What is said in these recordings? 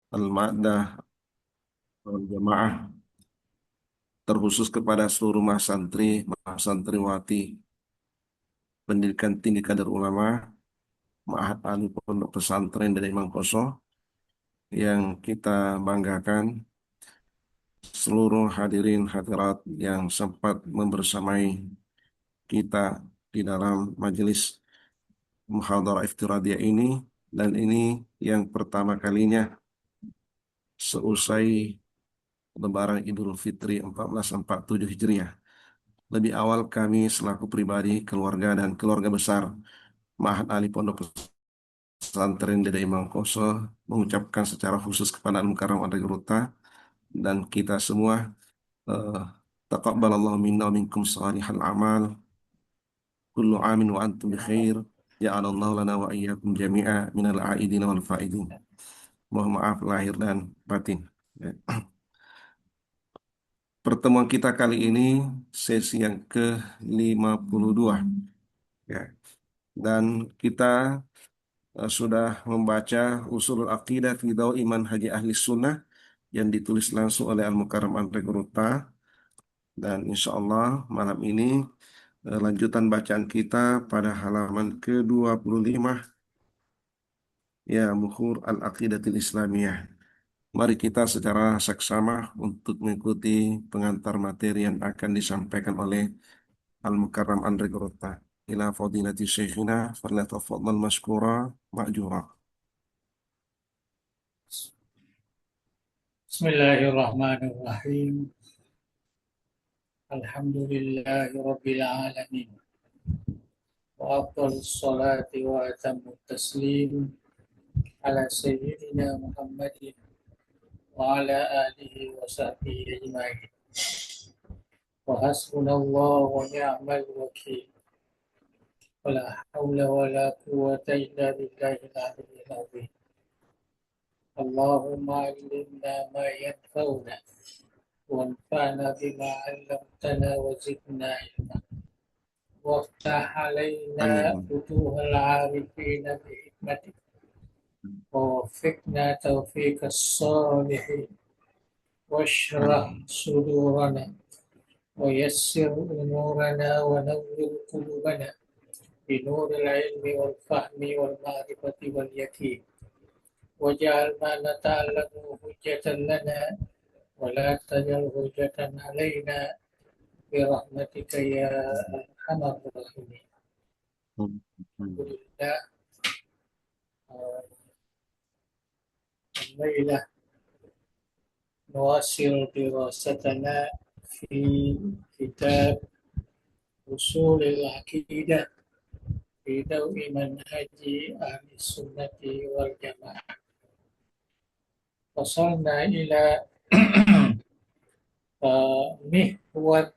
Al-Ma'dah wal Jamaah terkhusus kepada seluruh mahasantri, mahasantriwati pendidikan tinggi kadar ulama, Ma'had Ali Pondok Pesantren dari Imam Poso yang kita banggakan, seluruh hadirin hadirat yang sempat membersamai kita di dalam majelis muhadharah iftiradiyah ini, dan ini yang pertama kalinya seusai Lebaran Idul Fitri 1447 Hijriah. Lebih awal kami selaku pribadi, keluarga, dan keluarga besar Ma'had Ali Pondok Pesantren Dede Imam Koso mengucapkan secara khusus kepada Al-Mukarram Al-Gruta dan kita semua, eh, taqabbalallahu minna wa minkum salihal amal, kullu amin wa antum bi khair, ja'alallahu lana wa iyyakum jami'a minal a'idina wal fa'idin. Mohon maaf lahir dan batin. Ya. Pertemuan kita kali ini sesi yang ke-52, ya. Dan kita sudah membaca Ushulul Aqidah fi Dawi Manhaji Ahli Sunnah yang ditulis langsung oleh Al-Mukarram Al-Regruta, dan insya Allah malam ini lanjutan bacaan kita pada halaman ke-25, ya, Mukhur Al-Aqidatil Islamiyah. Mari kita secara seksama untuk mengikuti pengantar materi yang akan disampaikan oleh Al-Mukarram Al-Regruta. Ila fadilati syekhina falyatafaddal mashkura ma'jura. Bismillahirrahmanirrahim. Alhamdulillahi Rabbil Alamin. Wa afdalus salati wa atammut taslim ala sayyidina Muhammadin wa ala alihi wa sahbihi ajma'in. Wa hasbunallahu wa ni'mal wakil. Wa la hawla wa la quwwata illa billahil aliyyil azim. Allahumma allimna ma yanfa'una وانفعنا بما علمتنا وزدنا علما وافتح علينا Amin. فتوح العارفين بحكمتك ووفقنا توفيق الصالحين واشرح Amin. صدورنا ويسر أمورنا ونور قلوبنا بنور العلم والفهم والمعرفة واليقين واجعل ما نتعلم حجة لنا ولا تجعل حجة علينا برحمتك يا أرحم الراحمين. Alhamdulillah, الليلة نواصل دراستنا في كتاب أصول العقيدة في ضوء منهج أهل السنة والجماعة. وصلنا إلى محور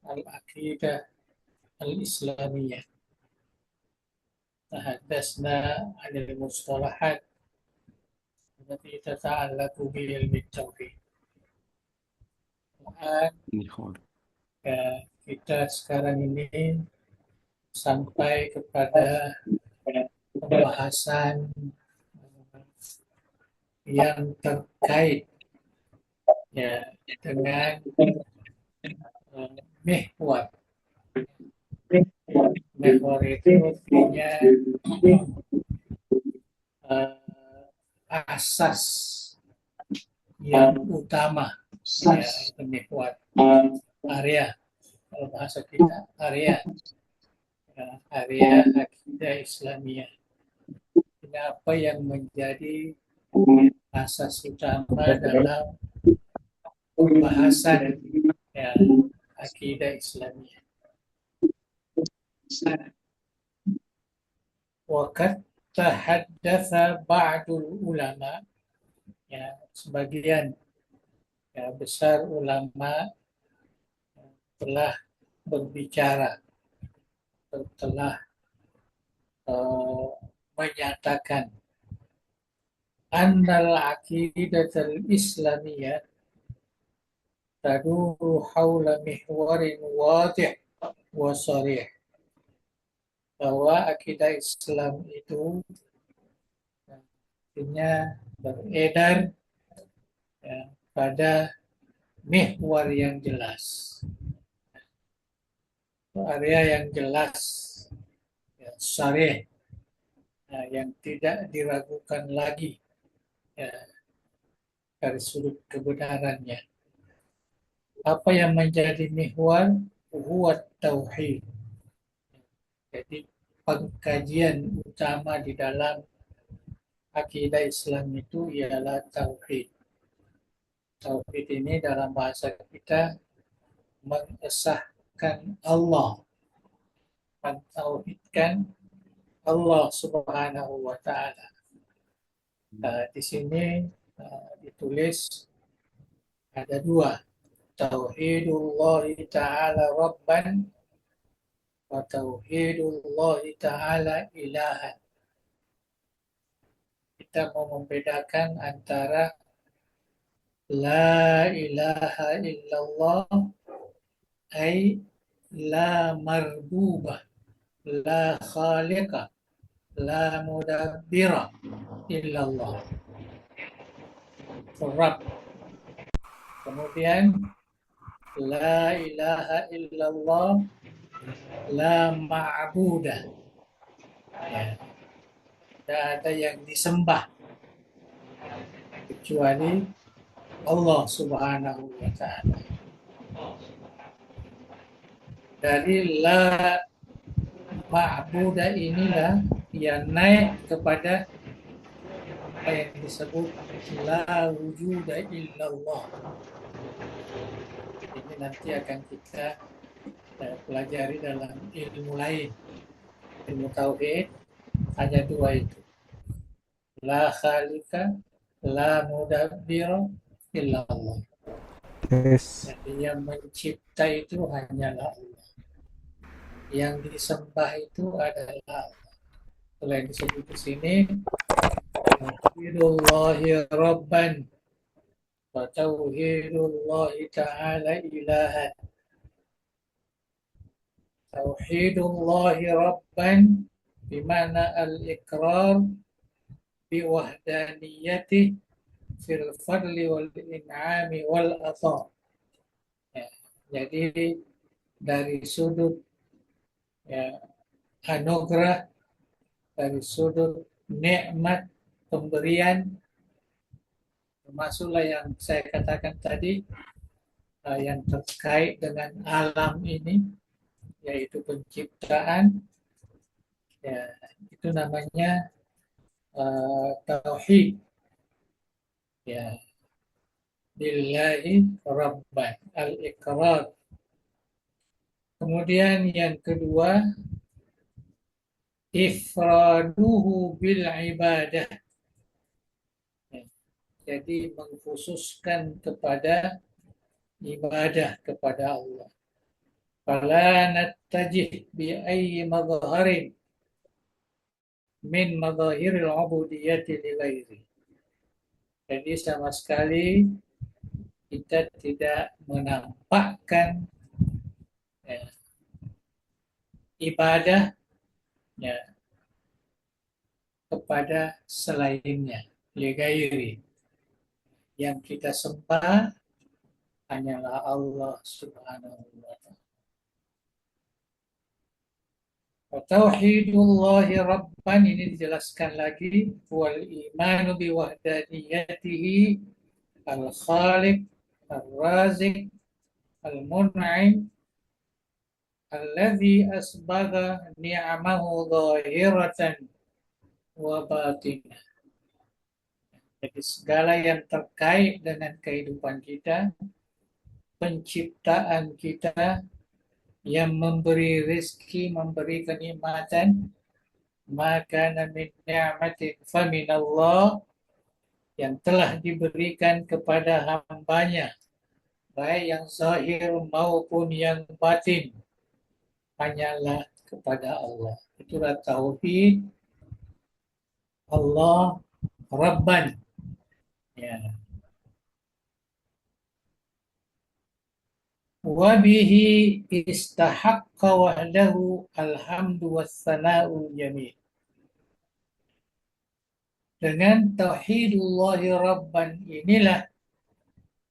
العقيدة الإسلامية. تحدثنا عن المصطلحات التي تتعلق بعلم التوحيد. Dan kita sekarang ini sampai kepada pembahasan yang terkait, ya, dengan mihwar. Mihwar itu artinya asas yang utama, ya, itu mihwar. Area, kalau bahasa kita area, area akidah Islamiyah. Ini apa yang menjadi asas utama dalam pembahasan, ya, akidah Islamiyah. Waqad tahaddatsa ba'dul ulama, ya, sebagian, ya, besar ulama telah berbicara, telah menyatakan annal aqidatul islamiyah taduru haula mihwarin wadih wa sharih, bahwa akidah Islam itu artinya beredar ya, pada mihwar yang jelas, area yang jelas, ya, syarih, ya, yang tidak diragukan lagi ya, dari sudut kebenarannya. Apa yang menjadi mihwar? Huwa tauhid. Jadi pengkajian utama di dalam akidah Islam itu ialah tauhid. Tauhid ini dalam bahasa kita mengesahkan Allah, mentauhidkan Allah Subhanahu wa taala. Di sini ditulis ada dua, tauhidullah taala rabban wa tauhidullah taala ilahan. Kita mau membedakan antara la ilaha illallah ay la marbubah, la khaliqa, la mudabbira illallah. Rabb. Kemudian la ilaha illallah la ma'budah. Ya. Tidak ada yang disembah kecuali Allah Subhanahu wa taala. Dari la ma'budah inilah yang naik kepada apa yang disebut la wujuda illallah. Ini nanti akan kita pelajari dalam ilmu lain. Ilmu tauhid hanya dua itu. La khalika, la mudabbira illallah. Yes. Jadi yang mencipta itu hanyalah Allah. Yang disembah itu adalah Allah. Selain disebut di sini, tauhidullahi rabban wa tauhidullahi ta'ala ilahan. Tauhidullahi rabban bimana al-iqrar biwahdaniyati fil fadli wal in'ami wal atha. Ya, jadi dari sudut ya, anugerah, dari sudut nikmat pemberian, termasuklah yang saya katakan tadi yang terkait dengan alam ini, yaitu penciptaan, ya, itu namanya tauhid, ya, billahi rabban, al-iqrar. Kemudian yang kedua, ifraduhu bil ibadah. Jadi mengkhususkan kepada ibadah kepada Allah. Fala nattajih bi ayyi madharin min madhahiril ubudiyyati li ghairi. Jadi sama sekali kita tidak menampakkan ya, ibadah ya, kepada selainnya, li ghairi. Yang kita sembah hanyalah Allah Subhanahu wa taala. Tauhidullahi rabban ini dijelaskan lagi, wal imanu bi wahdaniyatihi al-khaliq al-razik al-mun'im alladhi asbagha ni'amahu zahiratan wa batinah. Jadi segala yang terkait dengan kehidupan kita, penciptaan kita, yang memberi rezeki, memberi kenikmatan, maka min ni'matin faminallah, yang telah diberikan kepada hambanya, baik yang zahir maupun yang batin, hanyalah kepada Allah. Itulah tauhid Allah Rabban. Ya. Wabihi istahaqqa wahdahu alhamdu wassana'ul jamil. Dengan tauhidullahi rabban inilah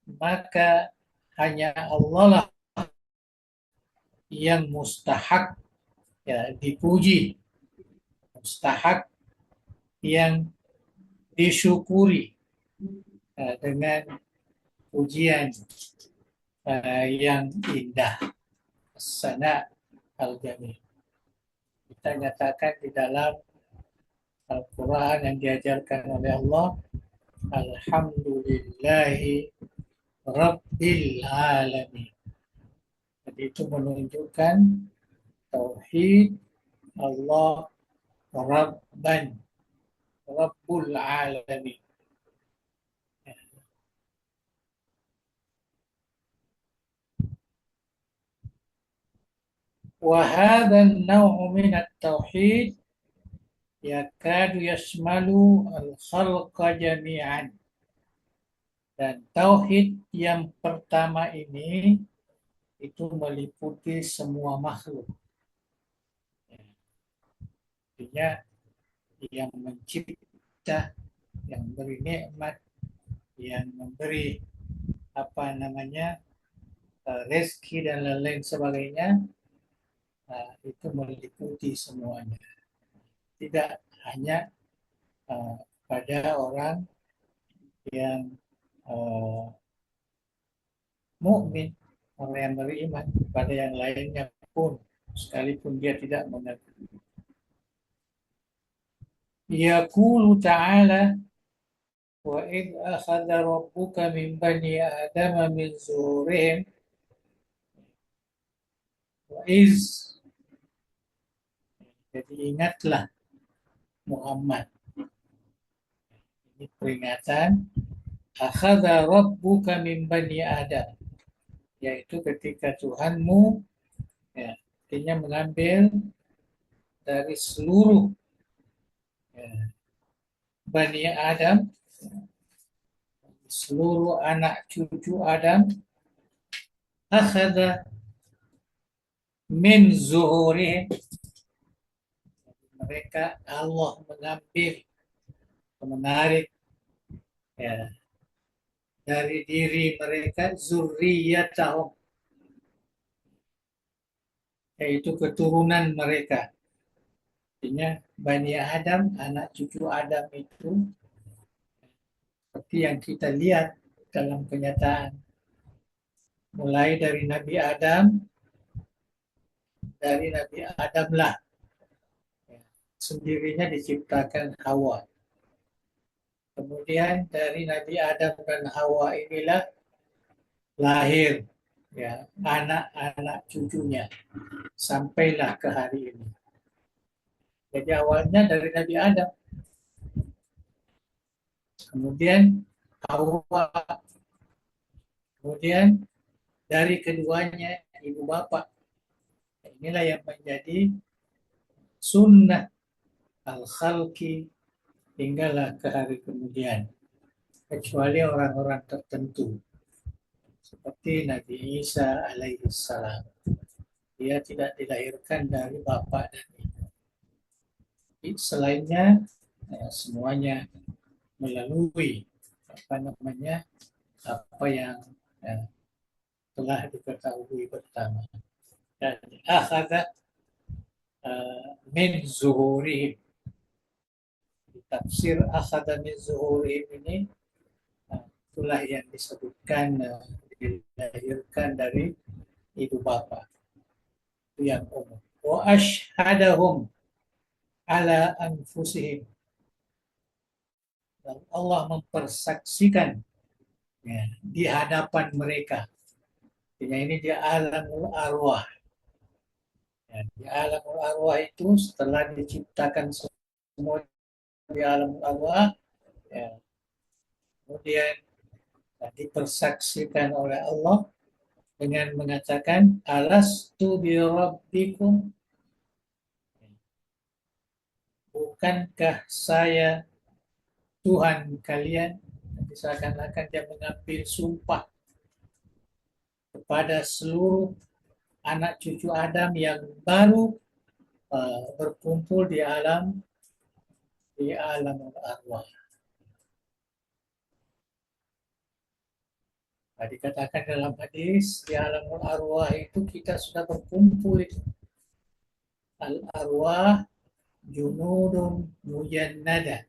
maka hanya Allah lah yang mustahak ya dipuji, mustahak yang disyukuri dengan pujian yang indah, sana al-jamil. Kita nyatakan di dalam Al-Quran yang diajarkan oleh Allah, Alhamdulillahi Rabbil Alamin. Jadi itu menunjukkan tauhid Allah Rabban, Rabbul Alamin. وهذا النوع من التوحيد يكاد يشمل الخلق جميعا. Dan tauhid yang pertama ini itu meliputi semua makhluk. Artinya yang mencipta, yang beri nikmat, yang memberi rezeki dan lain-lain sebagainya, itu meliputi semuanya. Tidak hanya pada orang yang mukmin, orang yang beriman, pada yang lainnya pun sekalipun dia tidak mengerti. Yaqulu ta'ala wa id akhadha rabbuka min bani adama min zuhurihim wa iz, jadi ingatlah Muhammad, ini peringatan, akhadha rabbuka min bani adam, yaitu ketika Tuhanmu ya, artinya mengambil dari seluruh Bani Adam, seluruh anak cucu Adam, akhadha min zuhurihim, mereka Allah mengambil, menarik ya, dari diri mereka zurriyatahum, yaitu keturunan mereka. Artinya Bani Adam, anak cucu Adam itu seperti yang kita lihat dalam kenyataan. Mulai dari Nabi Adam, dari Nabi Adamlah sendirinya diciptakan Hawa. Kemudian dari Nabi Adam dan Hawa inilah lahir ya anak-anak cucunya sampailah ke hari ini. Jadi awalnya dari Nabi Adam, kemudian Hawa, kemudian dari keduanya ibu bapak. Inilah yang menjadi sunnah al-khalqi hinggalah ke hari kemudian. Kecuali orang-orang tertentu seperti Nabi Isa alaihi salam. Dia tidak dilahirkan dari bapak dan ibu. Selainnya semuanya melalui apa yang telah diketahui pertama. Dan akhadha min zuhurihim. Tafsir akhadha min zuhurihim ini itulah yang disebutkan dilahirkan dari ibu bapa. Itu yang umum. Wa ashhadahum ala anfusihim. Dan Allah mempersaksikan ya, di hadapan mereka. Ini di alamul arwah. Ya, di alamul arwah itu setelah diciptakan semua di alamul arwah, ya, kemudian dipersaksikan oleh Allah dengan mengatakan alastu bi rabbikum, bukankah saya Tuhan kalian? Seakan-akan dia mengambil sumpah kepada seluruh anak cucu Adam yang baru berkumpul di alam di alam arwah. Nah, dikatakan dalam hadis di alam arwah itu kita sudah berkumpul itu. Al arwah junudun mujannada.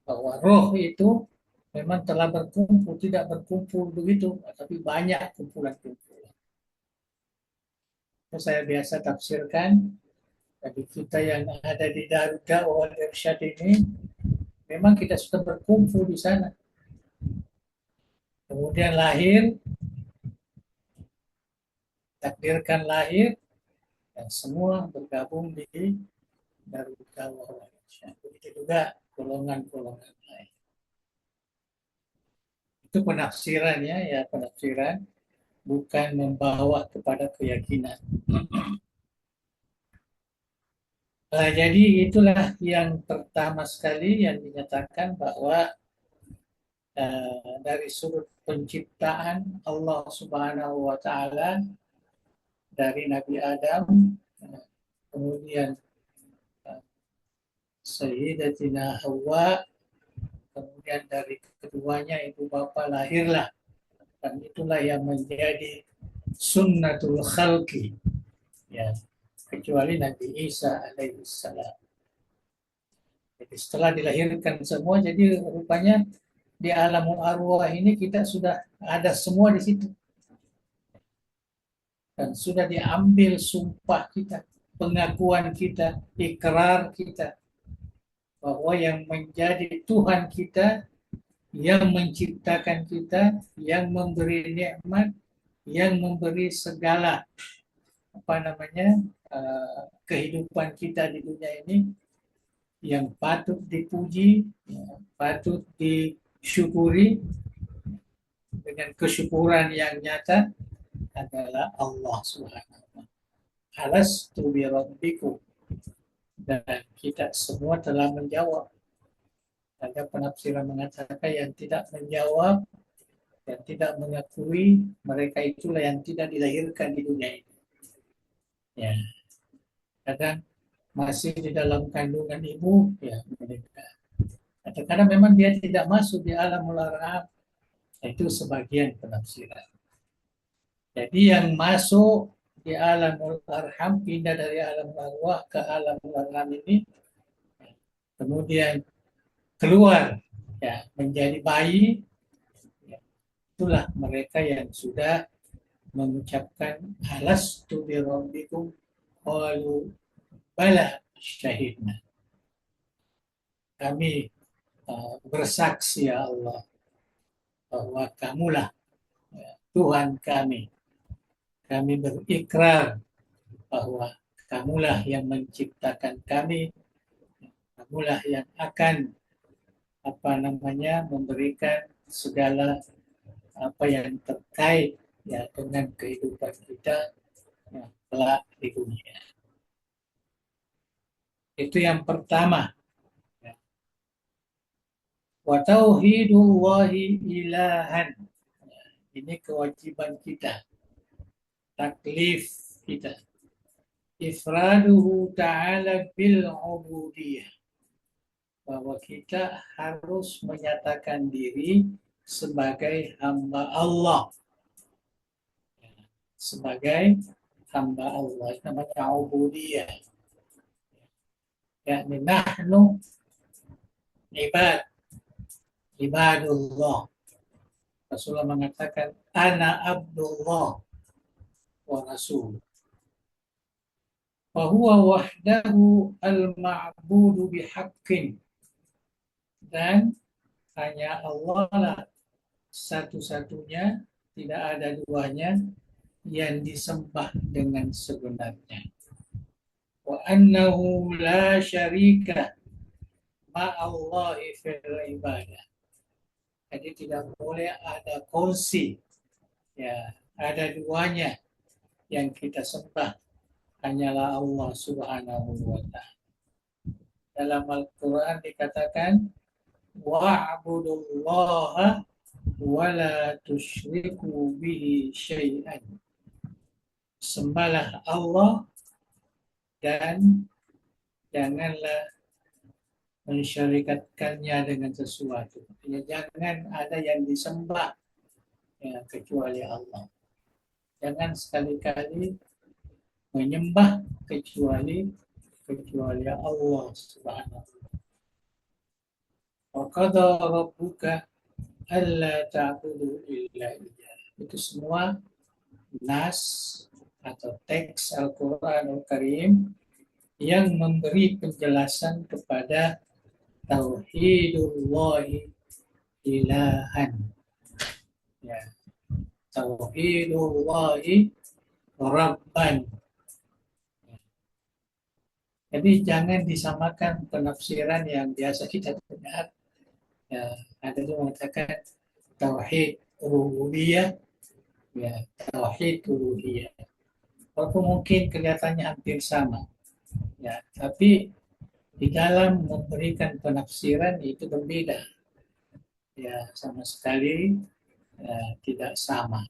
Bahwa roh itu memang telah berkumpul, tidak berkumpul begitu, tapi banyak kumpulan-kumpulan. Saya biasa tafsirkan, bagi kita yang ada di Darul Da'wah wal Irsyad ini, memang kita sudah berkumpul di sana. Kemudian lahir, takdirkan lahir, dan semua bergabung di Darul Da'wah wal Irsyad. Begitu juga golongan-golongan lain. Itu penafsirannya, ya penafsiran, bukan membawa kepada keyakinan. Jadi itulah yang pertama sekali yang dinyatakan bahwa dari sudut penciptaan Allah Subhanahu wa taala dari Nabi Adam, kemudian Sayyidatina Hawa, kemudian dari keduanya ibu bapa lahirlah, dan itulah yang menjadi sunnatul khalqi, ya, kecuali Nabi Isa alaihissalam. Jadi setelah dilahirkan semua, jadi rupanya di alamul arwah ini kita sudah ada semua di situ. Dan sudah diambil sumpah kita, pengakuan kita, ikrar kita, bahwa yang menjadi Tuhan kita, yang menciptakan kita, yang memberi nikmat, yang memberi segala kehidupan kita di dunia ini, yang patut dipuji, patut disyukuri dengan kesyukuran yang nyata adalah Allah Subhanahu wa taala. Alastu bi rabbikum, dan kita semua telah menjawab. Ada penafsiran mengatakan yang tidak menjawab dan tidak mengakui, mereka itulah yang tidak dilahirkan di dunia ini. Ya, kadang masih di dalam kandungan ibu, ya mereka. Kadang-kadang memang dia tidak masuk di alamul arham, itu sebagian penafsiran. Jadi yang masuk di alamul arham, pindah dari alam arwah ke alamul arham ini, kemudian keluar, ya, menjadi bayi, ya, itulah mereka yang sudah mengucapkan alastu bi rabbikum qalu bala syahidna. Kami bersaksi, ya Allah, bahwa kamulah, ya, Tuhan kami. Kami berikrar bahwa kamulah yang menciptakan kami, kamulah yang akan memberikan segala apa yang terkait, ya, dengan kehidupan kita, ya, kelak di dunia. Itu yang pertama. Ya. Wa tauhidullahi ilahan. Ya, ini kewajiban kita. Taklif kita. Ifraduhu ta'ala bil ubudiyah. Bahwa kita harus menyatakan diri sebagai hamba Allah. Sebagai hamba Allah. Namanya ubudiyah. yakni nahnu ibadullah. Rasulullah mengatakan ana abdullah wa rasul. Wa huwa wahdahu al-ma'budu bihaqqin. Dan hanya Allah lah satu-satunya, tidak ada duanya, yang disembah dengan sebenarnya. Wa annahu la syarika ma'allahi fil ibadah. Jadi tidak boleh ada kongsi, ya, ada duanya yang kita sembah, hanyalah Allah Subhanahu wa ta'ala. Dalam Al-Quran dikatakan wa'budullaha wa la tusyriku bihi syai'an. Sembahlah Allah dan janganlah mensyarikatkannya dengan sesuatu. Ya, jangan ada yang disembah ya, kecuali Allah. Jangan sekali-kali menyembah kecuali Allah Subhanahu wa taala. Wa qadha rabbuka alla ta'budu illa iyyah. Itu semua nas atau teks Al-Qur'anul Karim yang memberi penjelasan kepada tauhidullahi ilahan. Ya, tauhidullahi rabban. Jadi jangan disamakan penafsiran yang biasa kita dengar. Ya, ada yang mengatakan tauhid rububiyah, ya, tauhid uluhiyah. Walaupun mungkin kelihatannya hampir sama, ya, tapi di dalam memberikan penafsiran itu berbeda, ya, sama sekali tidak sama,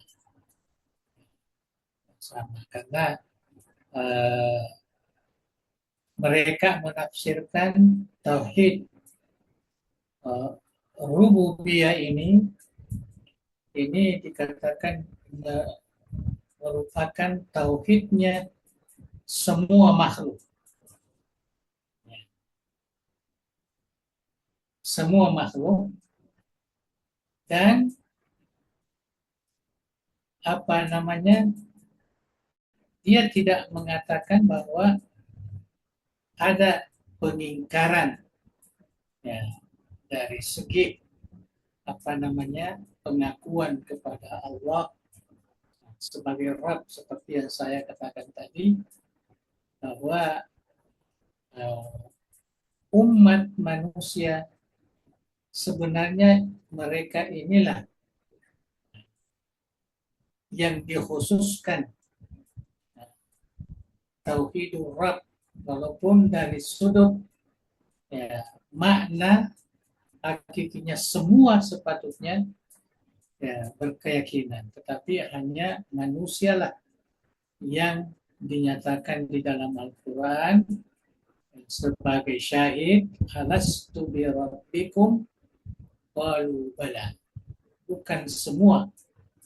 karena uh, mereka menafsirkan tauhid rububiyah ini dikatakan merupakan tauhidnya semua makhluk. Semua makhluk, dan dia tidak mengatakan bahwa ada pengingkaran ya, dari segi pengakuan kepada Allah sebagai Rabb, seperti yang saya katakan tadi, bahwa umat manusia sebenarnya mereka inilah yang dikhususkan tauhidur Rabb, walaupun dari sudut ya, makna hakikinya semua sepatutnya ya, berkeyakinan, tetapi hanya manusialah yang dinyatakan di dalam Al-Quran sebagai syahid, alastu bi rabbikum qalu bala. Bukan semua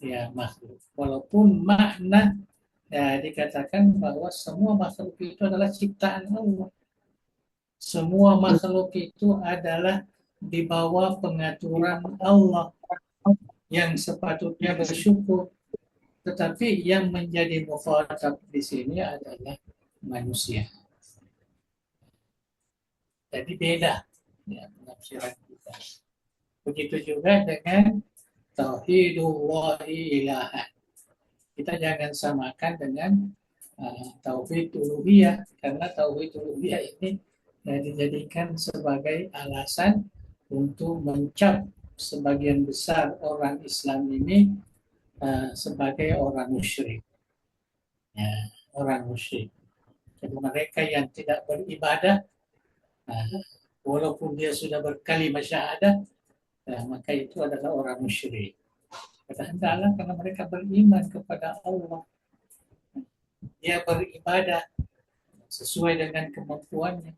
ya makhluk, walaupun makna ya, dikatakan bahwa semua makhluk itu adalah ciptaan Allah. Semua makhluk itu adalah di bawah pengaturan Allah yang sepatutnya bersyukur. Tetapi yang menjadi mukhatab di sini adalah manusia. Jadi beda ya, penafsiran kita. Begitu juga dengan tauhidullahi ilahan. Kita jangan samakan dengan tauhid uluhiyah, karena tauhid uluhiyah ini dijadikan sebagai alasan untuk mencap sebagian besar orang Islam ini sebagai orang musyrik. Ya, orang musyrik. Jadi mereka yang tidak beribadah, walaupun dia sudah berkalimat syahadat, maka itu adalah orang musyrik. Padahal karena mereka beriman kepada Allah, dia beribadah sesuai dengan kemampuannya.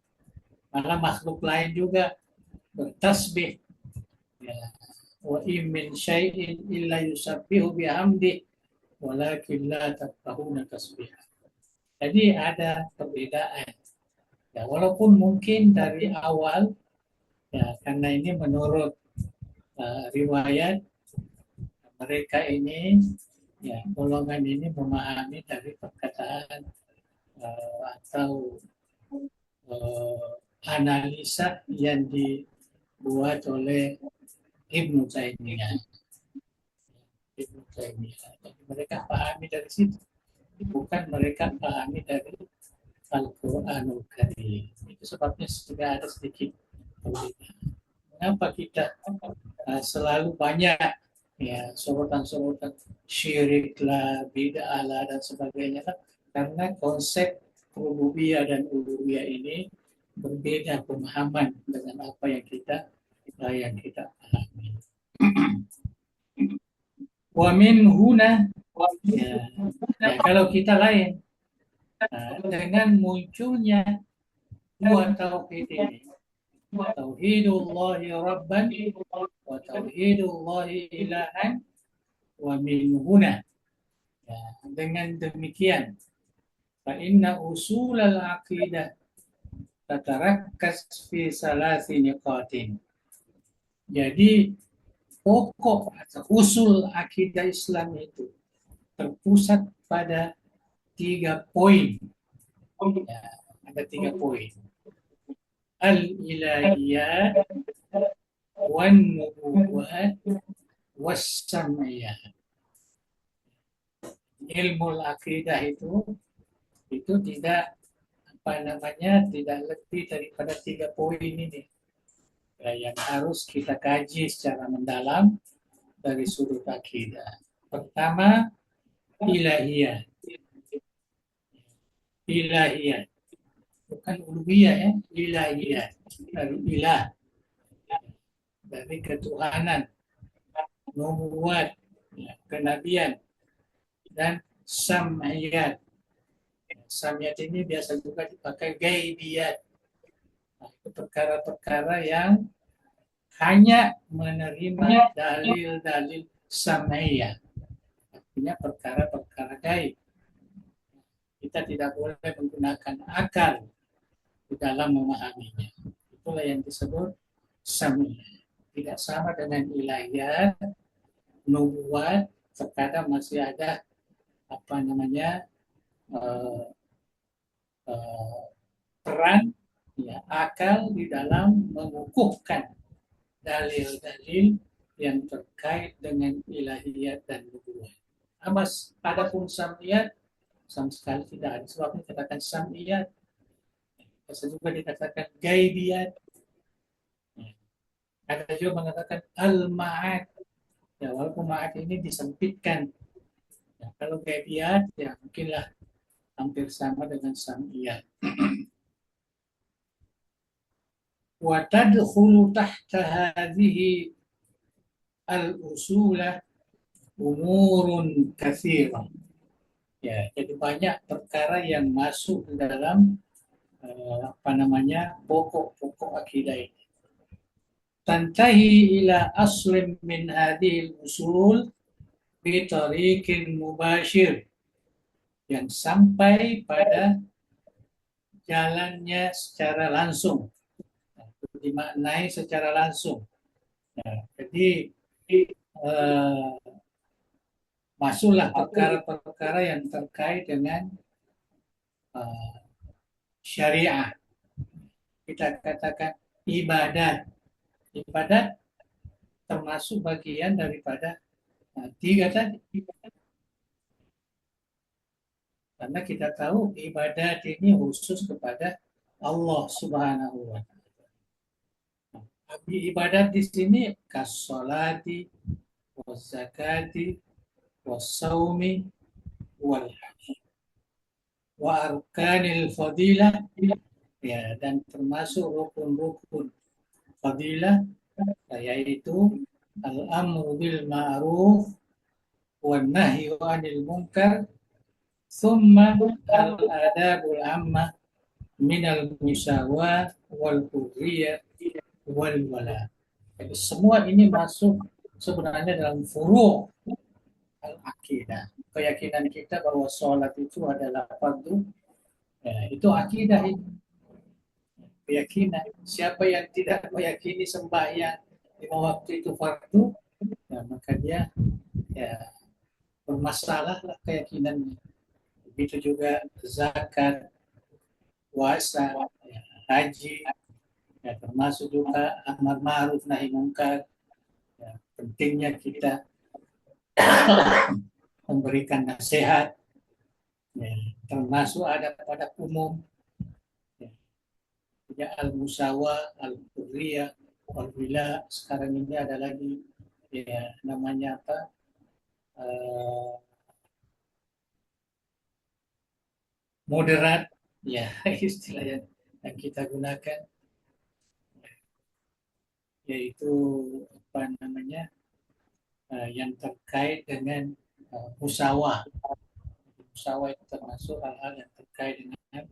Malah makhluk lain juga bertasbih. Ya. Wa in min syai'in illa yusabbihu bihamdi walakin la tafqahuna tasbihah. Jadi ada perbedaan. Ya, walaupun mungkin dari awal, ya, karena ini menurut riwayat mereka ini, ya, golongan ini memahami dari perkataan atau analisa yang dibuat oleh Ibnu Taimiyah. Jadi mereka pahami dari situ, bukan mereka pahami dari Al-Quranul Karim. Itu sebabnya sudah ada sedikit perbedaan. Mengapa kita selalu banyak ya sorotan-sorotan syirik lah, bid'ah lah, dan sebagainya, karena konsep rububiyah dan uluhiyah ini berbeda pemahaman dengan apa yang kita pahami. Wa min huna, ya, kalau kita lain dengan munculnya dua tauhid ini, tauhidullahi rabban wa tauhidullahi ilahan wa min huna. Ya, dengan demikian, fa inna usul al-aqidah tatarakkas fi salasi niqatin. Jadi pokok atau usul akidah Islam itu terpusat pada 3 poin. Ya, ada 3 poin. Al-ilahiyat, wan nubuwat, was-sam'iyat. Ilmu akidah itu tidak tidak lebih daripada 3 poin ini ya, yang harus kita kaji secara mendalam dari sudut akidah. Pertama, ilahiyat. Ilahiyat, bukan uluhiyah ya, ilahiyat dari ilah, dari ketuhanan, nubuat, ya, kenabian, dan sam'iyat. Sam'iyat ini biasa juga dipakai gaibiyat. Nah, itu perkara-perkara yang hanya menerima dalil-dalil sam'iyah, artinya perkara-perkara gaib. Kita tidak boleh menggunakan akal di dalam memahaminya. Itulah yang disebut sam'iyah. Tidak sama dengan ilahiyat, nubuat, terkadang masih ada peran ya, akal di dalam mengukuhkan dalil-dalil yang terkait dengan ilahiyat dan nubuat. Adapun sam'iyat sama sekali tidak ada. Sebabnya dikatakan sam'iyat, bisa juga dikatakan gaibiyat. Ada juga mengatakan al-ma'ad. Ya, walaupun ma'ad ini disempitkan. Ya, kalau gaibiyat, ya mungkinlah hampir sama dengan sam'iyat. Wa tadkhulu tahta hadhihi al-usulah umurun katsirah. Ya, jadi banyak perkara yang masuk di dalam pokok-pokok akidah ini. Tantahi ila aslim min hadhil usul bi tariqin mubashir, yang sampai pada jalannya secara langsung, dimaknai secara langsung. Ya, jadi masuklah perkara-perkara yang terkait dengan syariah. Kita katakan ibadat. Ibadat termasuk bagian daripada 3 tadi. Karena kita tahu ibadat ini khusus kepada Allah Subhanahu wa Ta'ala. Ibadat di sini kasolati, wazakati, wasaumi, wal haji, wa arkanil fadilah, ya, dan termasuk rukun-rukun fadilah, yaitu al-amru bil ma'ruf wan nahyu 'anil munkar, thumma al-adabul amma minal musawah wal hurriyah wal wala. Jadi semua ini masuk sebenarnya dalam furu' al-aqidah. Keyakinan kita bahwa sholat itu adalah fardu, ya, itu akidah itu. Keyakinan. Siapa yang tidak meyakini sembahyang 5 waktu itu fardu, ya, maka dia ya bermasalah lah keyakinannya. Begitu juga zakat, puasa, ya, haji, ya, termasuk juga amar ma'ruf nahi munkar. Ya, pentingnya kita memberikan nasihat, ya, termasuk ada pada umum, ya, al-musawah, al-hurriyah, wal-wila. Sekarang ini ada lagi ya namanya apa? Moderat, ya, istilah yang kita gunakan, yaitu yang terkait dengan musawah. Musawah itu termasuk hal-hal yang terkait dengan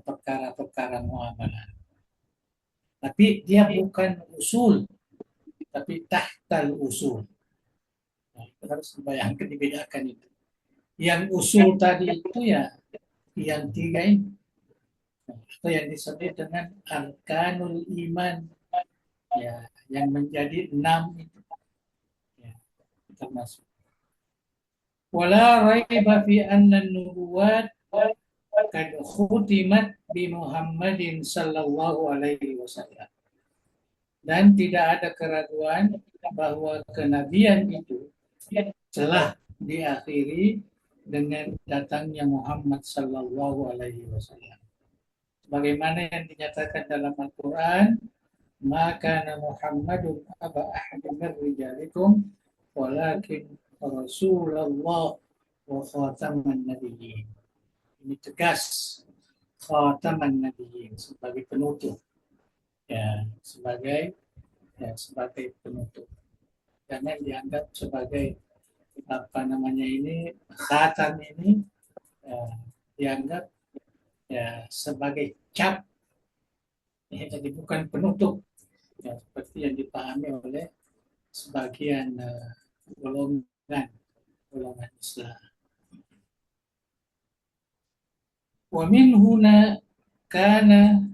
perkara-perkara muamalah. Tapi dia bukan usul, tapi tahtal usul. Nah, itu harus dibayangkan, dibedakan itu. Yang usul tadi itu ya yang tiga ini. Nah, itu yang disebut dengan arkanul iman, ya, yang menjadi 6 itu. Ya, termasuk. Wala raiba fi anna nubuwat kad khutimat bi Muhammadin sallallahu alaihi wasallam. Dan tidak ada keraguan bahwa kenabian itu telah diakhiri dengan datangnya Muhammad sallallahu alaihi wasallam. Bagaimana yang dinyatakan dalam Al-Quran, maka Muhammadun aba ahadin min rijalikum walakin Rasulullah wa khataman nabiyyin. Ini tegas, khataman nabiyyin, sebagai penutup, ya, sebagai penutup. Jangan dianggap sebagai apa namanya ini, khatam ini dianggap ya sebagai cap, ya, jadi bukan penutup, ya, seperti yang dipahami oleh sebagian golongan Islam. Wa min huna kana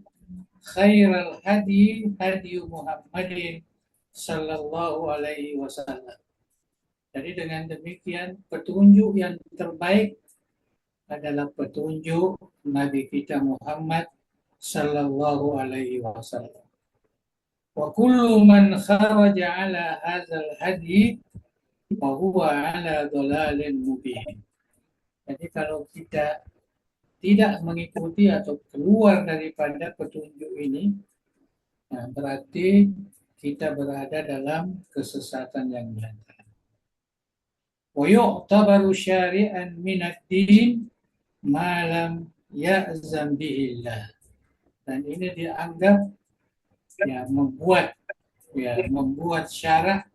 khairal hadi Muhammadin sallallahu alaihi wasallam. Jadi dengan demikian petunjuk yang terbaik adalah petunjuk Nabi kita Muhammad sallallahu alaihi wasallam. Wa kullu man kharaja ala hadzal hadi fa huwa ala dhalalin mubin. Jadi kalau kita tidak mengikuti atau keluar daripada petunjuk ini, nah berarti kita berada dalam kesesatan yang nyata. Wa yu'tabaru syari'an minad din ma lam ya'zam bihillah. Dan ini dianggap ya membuat syarat,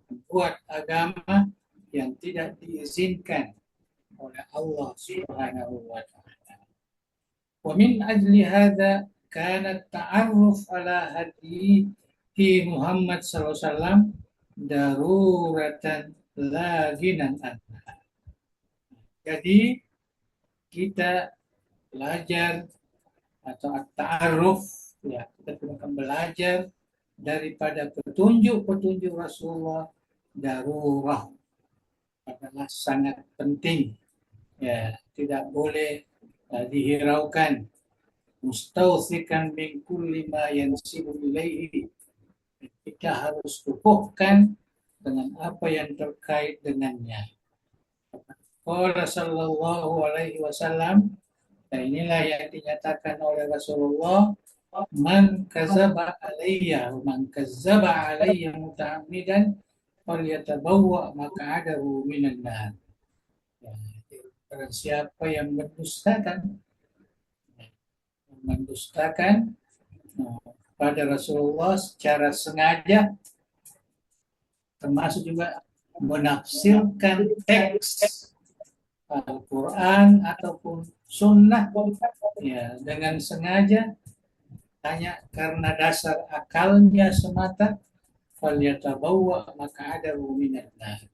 membuat agama yang tidak diizinkan oleh Allah Subhanahu wa taala. Wa min ajli hadza kana ta'arruf ala hadihi Muhammad sallallahu alaihi wasallam daruratan la ghinan anha. Jadi kita belajar atau ta'aruf, ya, kita akan belajar daripada petunjuk-petunjuk Rasulullah, darurah, adalah sangat penting, ya, tidak boleh dihiraukan. Mustausikan min kulli ma yansibu ilaihi, kita harus kukuhkan dengan apa yang terkait dengannya. Qala sallallahu alaihi wasallam, dan inilah yang dinyatakan oleh Rasulullah, man kadzaba alayya muta'ammidan falyatabawwa maq'adahu minan nar. Ya, barang siapa yang mendustakan pada Rasulullah secara sengaja, termasuk juga menafsirkan teks Al-Quran ataupun sunnah, ya, dengan sengaja hanya karena dasar akalnya semata, falyatabawwa maq'adahu minan nar.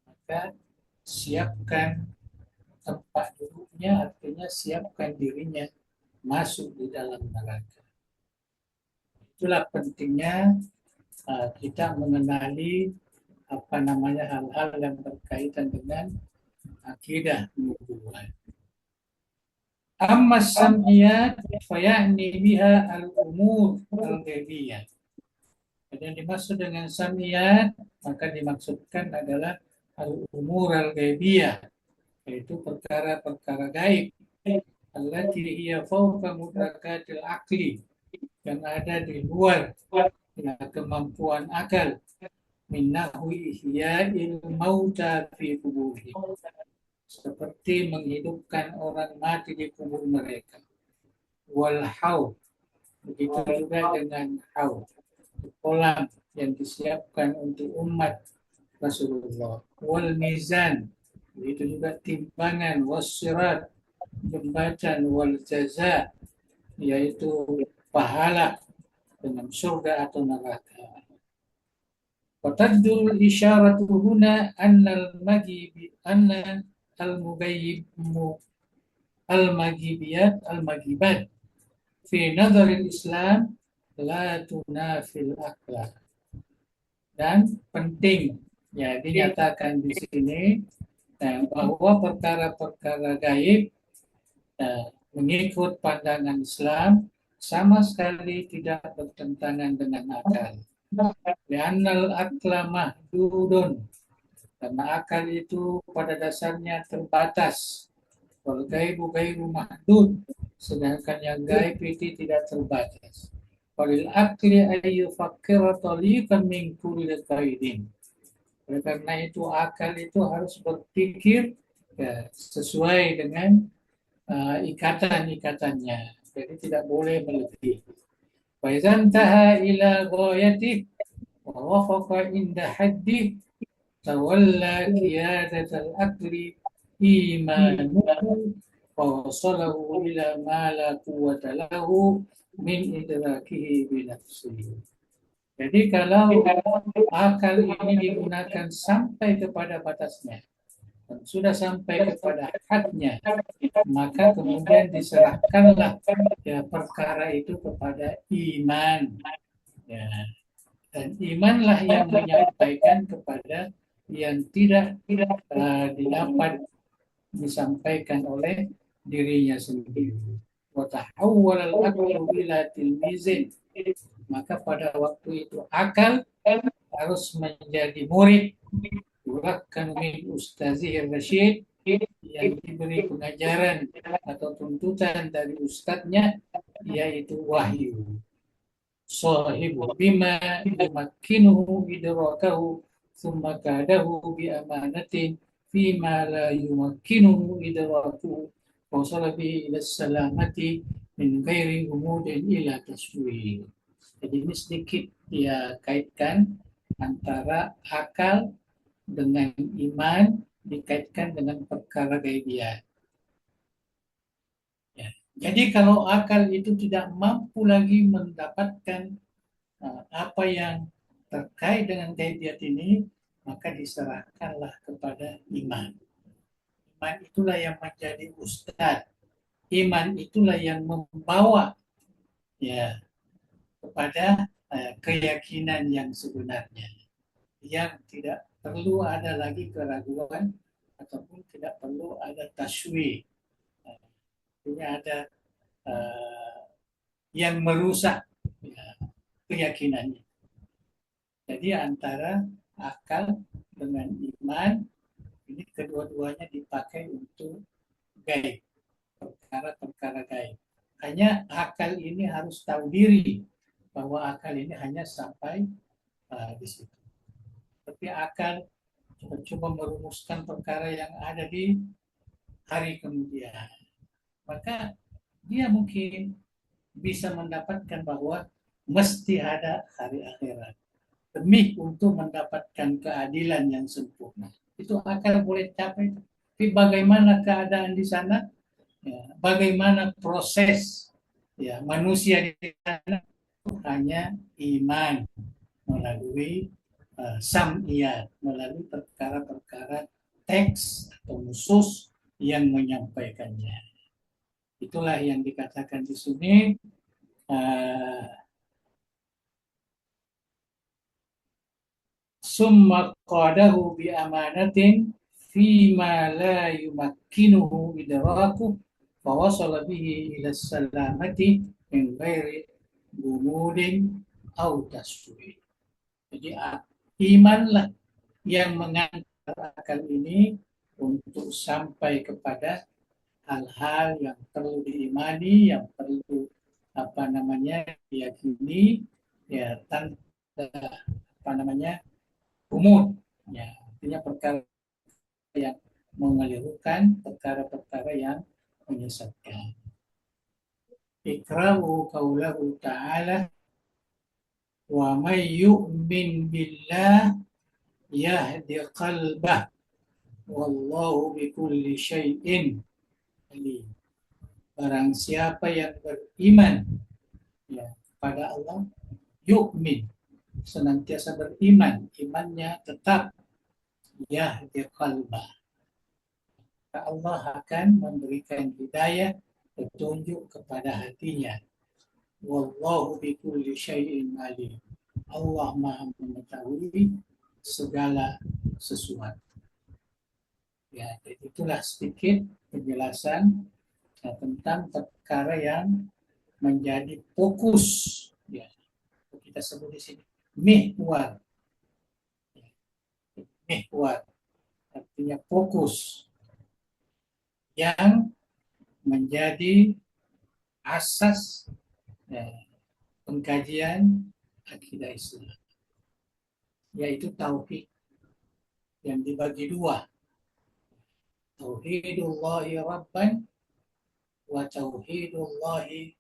Maka siapkan tempat duduknya, artinya siapkan dirinya masuk di dalam neraka. Itulah pentingnya kita mengenali hal-hal yang berkaitan dengan akidah nubuwah. Amma sam'iyat faya'ni biha al-umur al-ghaibiyah. Jadi yang dimaksud dengan sam'iyat, maka dimaksudkan adalah al-umur al-ghaibiyah, yaitu perkara-perkara gaib, allati hiya fawqa mudrakatil aqli, yang ada di luar kemampuan akal, min nahwi ihya'il mauta fi kuburihim, seperti menghidupkan orang mati di kubur mereka. Wal haud, begitu juga dengan haud, kolam yang disiapkan untuk umat Rasulullah. Wal mizan, begitu juga timbangan. Wassirat, jembatan wal jaza, yaitu pahala dengan surga atau neraka. وتدل الإشارة هنا أن المجيبات في نظر الإسلام لا تنافي الأقل. Dan penting ya dinyatakan di sini bahwa perkara-perkara gaib mengikut pandangan Islam sama sekali tidak bertentangan dengan akal. Li'annal akla mahdudun, karena akal itu pada dasarnya terbatas. Wal gaibu gairu mahdud, sedangkan yang gaib itu tidak terbatas. Walil akli ayyu fakkira taliqan min kulli qaidin. Oleh karena itu akal itu harus berpikir ya, sesuai dengan ikatan-ikatannya. Jadi tidak boleh melebihi. Wa idza intaha ila ghayati wa wafaqa inda haddi tawalla qiyadatal akli imanuhu wa wasalahu ila ma la quwwata lahu min idrakihi bi nafsihi. Jadi kalau akal ini digunakan sampai kepada batasnya dan sudah sampai kepada hadnya, maka kemudian diserahkanlah ya perkara itu kepada iman. Ya. Dan imanlah yang menyampaikan kepada yang tidak didapat disampaikan oleh dirinya sendiri. Wa tahawwala al-aqlu ila tilmizin, maka pada waktu itu akal harus menjadi murid, bahkan min ustazih rasyid, yang diberi pengajaran atau tuntutan dari ustadznya, yaitu wahyu. Sahibu bima yumakkinuhu idrakahu thumma kadahu bi amanatin fima la yumakkinuhu idrakuhu wasala bihi ila salamati min ghairi umudin ila taswir. Jadi ini sedikit dia kaitkan antara akal dengan iman, dikaitkan dengan perkara gaibiah. Ya. Jadi kalau akal itu tidak mampu lagi mendapatkan apa yang terkait dengan gaibiat ini, maka diserahkanlah kepada iman. Iman itulah yang menjadi ustadz. Iman itulah yang membawa ya kepada keyakinan yang sebenarnya, yang tidak perlu ada lagi keraguan ataupun tidak perlu ada taswih. Ini ada yang merusak ya, keyakinannya. Jadi antara akal dengan iman ini kedua-duanya dipakai untuk gaib, perkara-perkara gaib. Hanya akal ini harus tahu diri bahwa akal ini hanya sampai di situ. Tapi akal coba merumuskan perkara yang ada di hari kemudian, maka dia mungkin bisa mendapatkan bahwa mesti ada hari akhirat demi untuk mendapatkan keadilan yang sempurna. Itu akal boleh capai. Tapi bagaimana keadaan di sana? Ya, bagaimana proses ya manusia di sana? Hanya iman melalui sam'iyat, melalui perkara-perkara teks atau nusus yang menyampaikannya. Itulah yang dikatakan di sini summa qadahu bi amanatin fima la yumakkinuhu idraku fa wasala bihi ila salamati min ghairi gumudin au taswir. Jadi imanlah yang mengantar akal ini untuk sampai kepada hal-hal yang perlu diimani, yang perlu diyakini ya tanpa umum ya, artinya perkara yang mengelirukan, perkara-perkara yang menyesatkan. Iqra'u qaulahu ta'ala wa may yu'min billah yahdi qalbah wallahu bikulli syai'in alim. Barang siapa yang beriman ya kepada Allah, yu'min, senantiasa beriman, imannya tetap yahdi qalbah. Allah akan memberikan hidayah, petunjuk kepada hatinya. Wallahu bikulli syai'in alim. Allah Maha mengetahui segala sesuatu. Ya, jadi itulah sedikit penjelasan tentang perkara yang menjadi fokus. Ya, kita sebut di sini mihwar. Ya, mihwar artinya fokus yang menjadi asas pengkajian akidah Islam, yaitu tauhid yang dibagi dua, tauhidullahi rabban wa tauhidullahi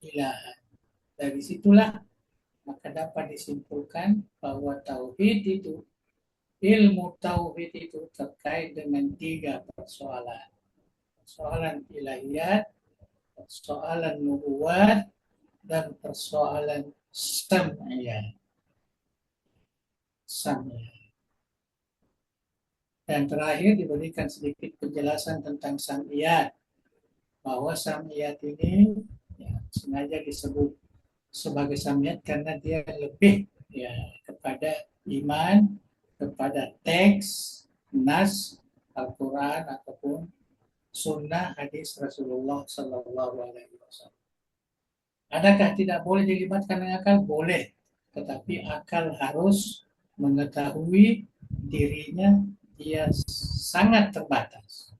ilahan. Dari situlah maka dapat disimpulkan bahwa tauhid itu, ilmu tauhid itu terkait dengan tiga persoalan. Persoalan ilahiyat, persoalan nubuwat, dan persoalan sam'iyah. Dan terakhir diberikan sedikit penjelasan tentang sam'iyat, bahwa sam'iyat ini ya, sengaja disebut sebagai sam'iyat karena dia lebih ya kepada iman, kepada teks, nas, Al-Quran ataupun sunnah hadis Rasulullah Sallallahu Alaihi Wasallam. Adakah tidak boleh dilibatkan dengan akal? Boleh, tetapi akal harus mengetahui dirinya dia sangat terbatas.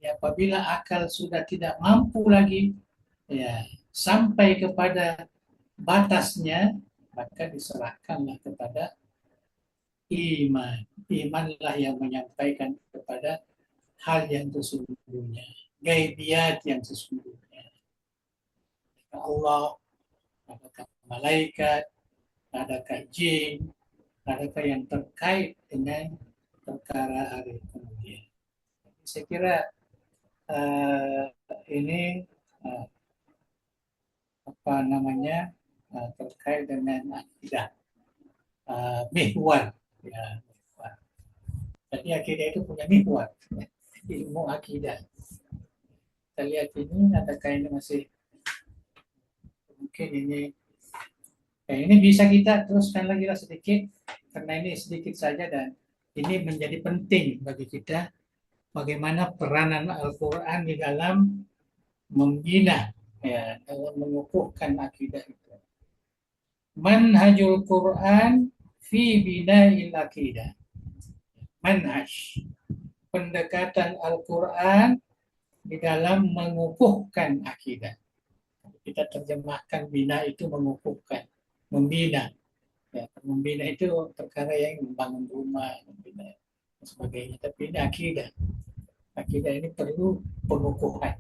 Ya, apabila akal sudah tidak mampu lagi ya sampai kepada batasnya, maka diserahkanlah kepada iman. Imanlah yang menyampaikan kepada hal yang sesungguhnya, gaibiat yang sesungguhnya. Allah, adakah malaikat, adakah jin, adakah yang terkait dengan perkara hari kemudian. Saya kira ini apa namanya terkait dengan akidah mihwar ya. Jadi akidah itu punya mihwar, ilmu akidah. Kita lihat ini, adakah ini masih mungkin ini ini bisa kita teruskan lagi lah sedikit karena ini sedikit saja dan ini menjadi penting bagi kita bagaimana peranan Al-Quran di dalam membina ya dalam mengukuhkan akidah itu. Manhajul Quran fi bina'il akidah. Manhaj, pendekatan Al-Quran di dalam mengukuhkan akidah. Kita terjemahkan bina itu mengukuhkan, membina. Ya, membina itu perkara yang membangun rumah, membina dan sebagainya. Tapi ini akidah. Akidah ini perlu pengukuhan.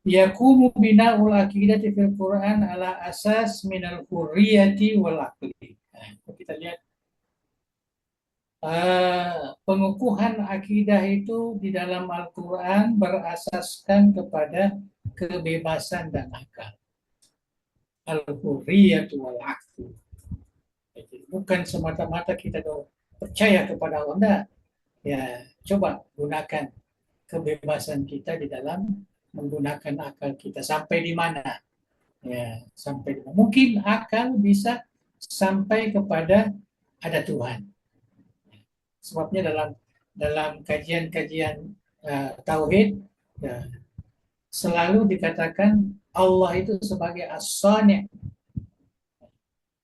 Yakumu bina'ul akidati fil Quran ala asas minal hurriyati wal aqli. Nah, kita lihat pengukuhan akidah itu di dalam Al-Quran berasaskan kepada kebebasan dan akal. Al-hurriyatu wal aqli. Bukan semata-mata kita percaya kepada Allah. Enggak. Ya, coba gunakan kebebasan kita di dalam menggunakan akal kita sampai di mana? Ya, sampai di mana? Mungkin akal bisa sampai kepada ada Tuhan. Sebabnya dalam kajian-kajian tauhid ya, selalu dikatakan Allah itu sebagai as-sani'.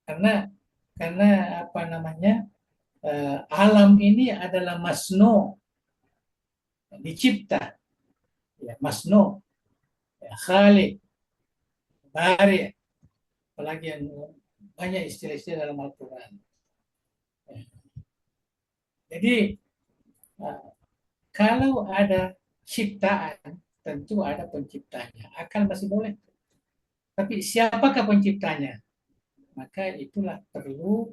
Karena apa namanya? Alam ini adalah masnu, dicipta. Ya, masnu, ya, khaliq, bari, apalagi yang banyak istilah-istilah dalam Al-Quran. Ya. Jadi kalau ada ciptaan, tentu ada penciptanya. Akal masih boleh. Tapi siapakah penciptanya? Maka itulah perlu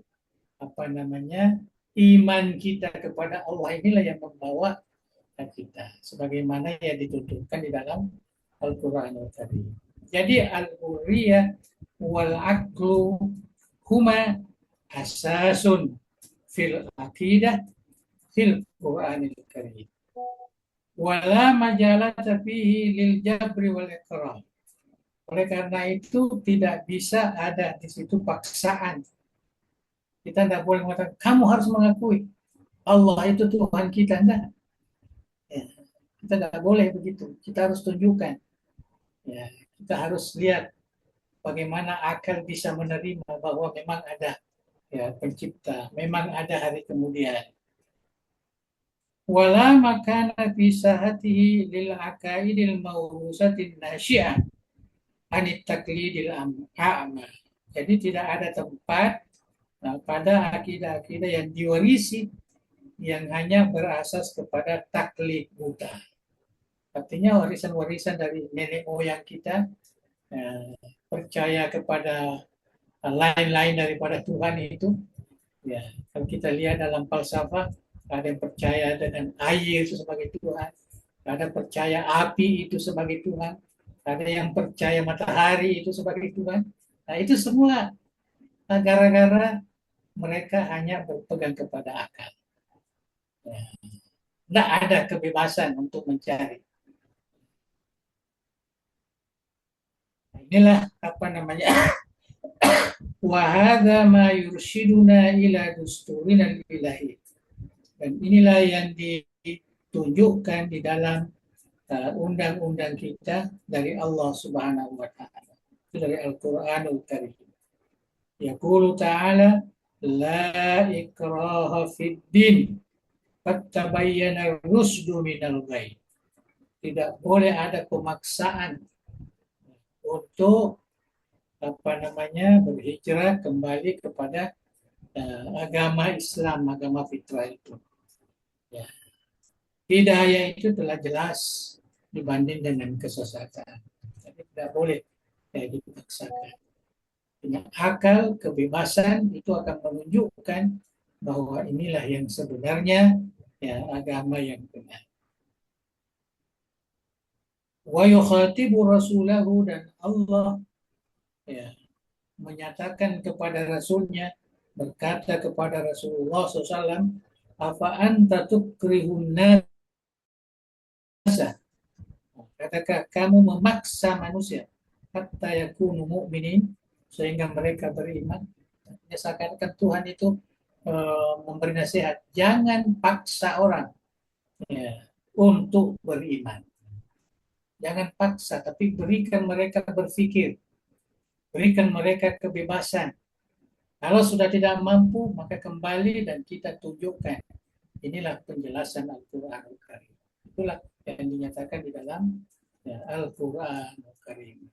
apa namanya iman kita kepada Allah inilah yang membawa kita sebagaimana yang ditunjukkan di dalam Al-Qur'anul Karim. Jadi al-hurriyah wal aqlu huma asasun fil aqidah fil Qur'anil Karim. Wala majalata fihi lil jabri wal ikrah. Oleh karena itu tidak bisa ada di situ paksaan. Kita tidak boleh mengatakan kamu harus mengakui Allah itu Tuhan kita, enggak. Ya, kita tidak boleh begitu. Kita harus tunjukkan. Ya, kita harus lihat bagaimana akal bisa menerima bahwa memang ada ya pencipta, memang ada hari kemudian. Wala makana fi sahatihi lil aqaidil mawrusatin nasyi'ah anit taklidil a'ma. Jadi tidak ada tempat pada akidah-akidah yang diwarisi yang hanya berasas kepada taklid buta. Artinya warisan-warisan dari nenek moyang kita percaya kepada lain-lain daripada Tuhan itu. Ya, kalau kita lihat dalam falsafah, ada yang percaya dengan air itu sebagai Tuhan, ada percaya api itu sebagai Tuhan, ada yang percaya matahari itu sebagai Tuhan. Nah, itu semua gara-gara mereka hanya berpegang kepada akal. Ya. Tidak ada kebebasan untuk mencari. Inilah apa namanya? Wahada ma yurshiduna ila dusturina ilahi. Dan inilah yang ditunjukkan di dalam undang-undang kita dari Allah Subhanahu wa taala. Itu dari Al-Qur'anul Karim. Yaqulu ta'ala la ikraha fid din qad tabayyana rusdu minal ghayy. Tidak boleh ada pemaksaan untuk berhijrah kembali kepada agama Islam, agama fitrah itu. Ya. Hidayah itu telah jelas dibanding dengan kesesatan. Jadi tidak boleh dipaksakan. Dengan akal, kebebasan itu akan menunjukkan bahwa inilah yang sebenarnya agama yang benar. Wa yukhatibu rasulahu, dan Allah menyatakan kepada Rasulnya, berkata kepada Rasulullah SAW, apa anta tukrihun nasa, katakan kamu memaksa manusia hatta yakunu mu'minin, sehingga mereka beriman. Seakan-akan Tuhan itu memberi nasihat, jangan paksa orang untuk beriman. Jangan paksa, tapi berikan mereka berpikir, berikan mereka kebebasan. Kalau sudah tidak mampu, maka kembali dan kita tunjukkan. Inilah penjelasan Al-Qur'anul Karim. Itulah yang dinyatakan di dalam Al-Qur'anul Karim.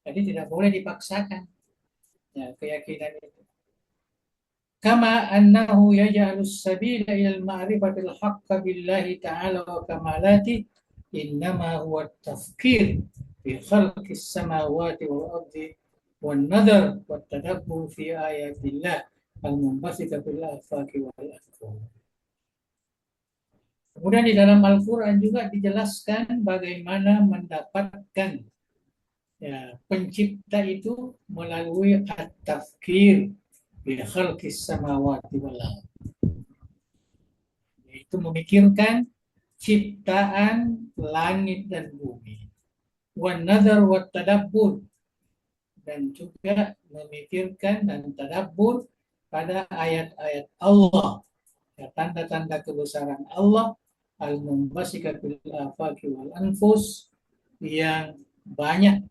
Jadi tidak boleh dipaksakan keyakinan itu. Kama annahu yaj'alus sabila ilal ma'rifatil haqqa billahi ta'ala wa kamalati innama huwa tafkir fi khalqis samawati wal ardi wan nadar wat tadabbur fi ayatillah al-munbasita fil afaqi wal afqur. Kemudian di dalam Al-Qur'an juga dijelaskan bagaimana mendapatkan pencipta itu melalui at-tafkir bi khalqis samawati wal ardi. Yaitu memikirkan ciptaan langit dan bumi. Wan nazar wat tadabbur, dan juga memikirkan dan tadabbur pada ayat-ayat Allah, tanda-tanda kebesaran Allah, al-munbasikatul afaqi wal anfus, yang banyak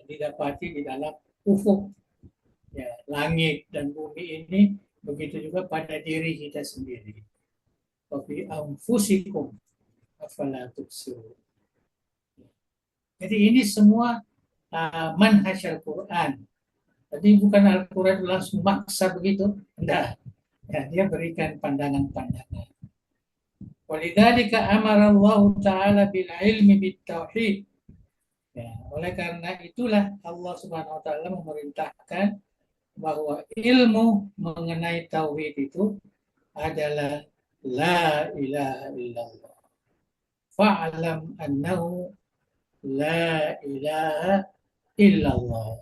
didapati di dalam ufuk langit dan bumi ini, begitu juga pada diri kita sendiri. Wa fi anfusikum afala tubsirun. Jadi ini semua manhaj Al-Quran. Jadi bukan Al-Quran langsung maksa begitu, enggak. Dia berikan pandangan-pandangan. Walidzalika amara Allah Ta'ala bil ilmi bit tauhid. Oleh karena itulah Allah Subhanahu wa taala memerintahkan bahwa ilmu mengenai tauhid itu adalah la ilaha illallah. fa'lam annahu la ilaha illallah.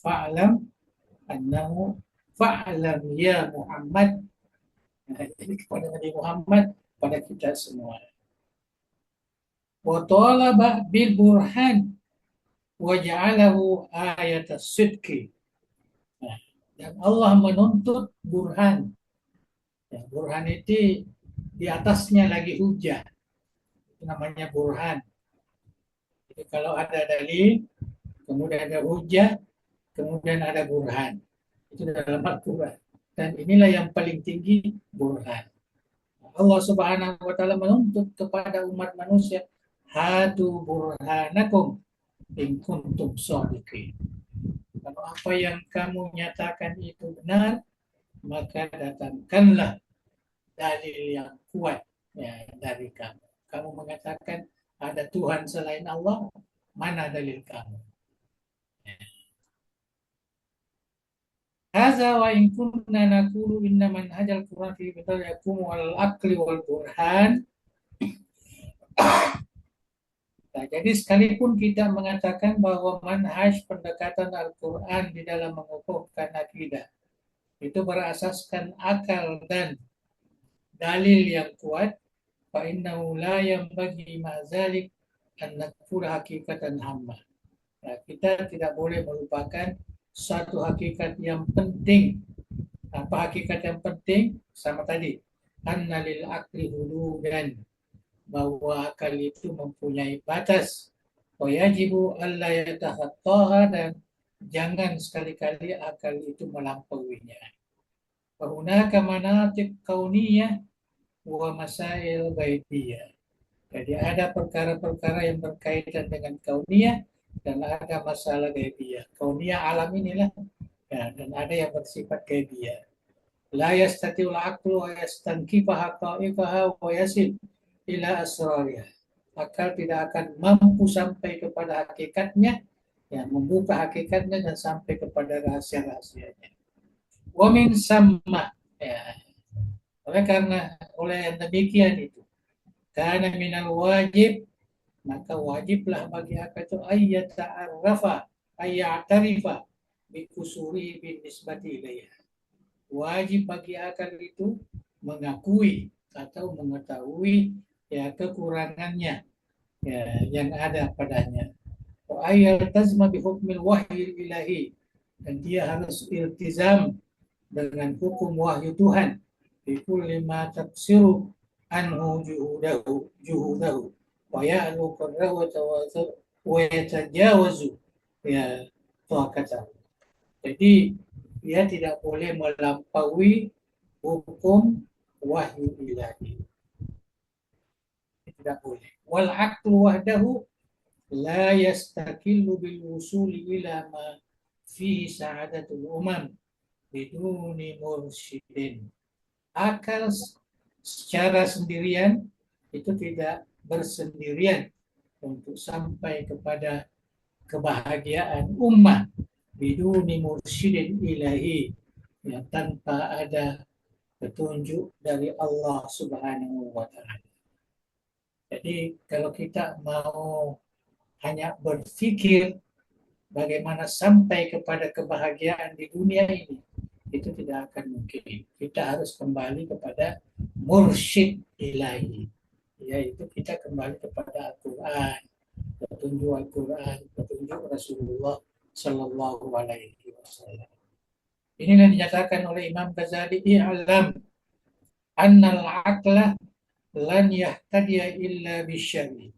Fa'lam annahu fa'lam ya Muhammad. Nah, ini kepada Nabi Muhammad, pada kita semua. Wa talaba bil burhan wa ja'alahu ayat as-sidqi. Nah, dan Allah menuntut burhan. Ya, burhan itu di atasnya lagi hujah. Itu namanya burhan. Jadi kalau ada dalil, kemudian ada hujah, kemudian ada burhan. Itu dalam Al-Quran. Dan inilah yang paling tinggi, burhan. Allah Subhanahu wa taala menuntut kepada umat manusia, hatu burhanakum in kuntum shadiqin. Kalau apa yang kamu nyatakan itu benar, maka datangkanlah dalil yang kuat ya, dari kamu. Kamu mengatakan ada Tuhan selain Allah, mana dalil kamu? Hadza wa in kunna naqulu inna manhajal Qur'an fi bidal yaqumu al aqli wal burhan. Nah, jadi sekalipun kita mengatakan bahwa manhaj pendekatan Al-Quran di dalam mengukuhkan akidah itu berasaskan akal dan dalil yang kuat, fa innahu la yanbaghi ma'zalik an nakfura hakikatan hamma. Nah, kita tidak boleh melupakan satu hakikat yang penting. Apa hakikat yang penting? Sama tadi, anna lil akli hududan, bahwa akal itu mempunyai batas. Wa yajibu alla yatakhattaha, dan jangan sekali-kali akal itu melampauinya. Wa hunaka manatiq kauniyah wa masail ghaibiyah. Jadi ada perkara-perkara yang berkaitan dengan kauniyah dan ada masalah ghaibiyah. Kauniyah alam inilah ya, dan ada yang bersifat ghaibiyah. La yastati'ul aqlu wa yastankifa haqa'iqaha wa yasil ila asrariha. Akal tidak akan mampu sampai kepada hakikatnya, ya, membuka hakikatnya dan sampai kepada rahasia-rahasianya. Wa min samma, ya. Oleh yang demikian itu, karena minal wajib, maka wajiblah bagi akal itu ayyata'arrafa ayyatarifa bikusuri bin nisbati ilayha. Wajib bagi akal itu mengakui atau mengetahui ya kekurangannya ya, yang ada padanya. Wa ayyaltazma bi hukmil wahyi ilahi, dan dia harus iltizam dengan hukum wahyu Tuhan. Bi kulli ma tafsiru anhu juhudahu wa ya'lu qarrahu wa yatajawazu ya taqatahu. Jadi dia tidak boleh melampaui hukum wahyu ilahi. Tidak boleh. Wal aqlu wahdahu la yastakillu bil wusuli ila ma fihi sa'adatul umam biduni mursyidin. Akal secara sendirian itu tidak bersendirian untuk sampai kepada kebahagiaan umat biduni mursyidin ilahi, ya, tanpa ada petunjuk dari Allah Subhanahu wa taala. Jadi kalau kita mau hanya berpikir bagaimana sampai kepada kebahagiaan di dunia ini, itu tidak akan mungkin. Kita harus kembali kepada mursyid ilahi, yaitu kita kembali kepada Al-Quran, petunjuk Al-Quran, petunjuk Rasulullah Sallallahu Alaihi Wasallam. Inilah dinyatakan oleh Imam Ghazali, i'lam annal aqla lan yahtadiya illa bisyari.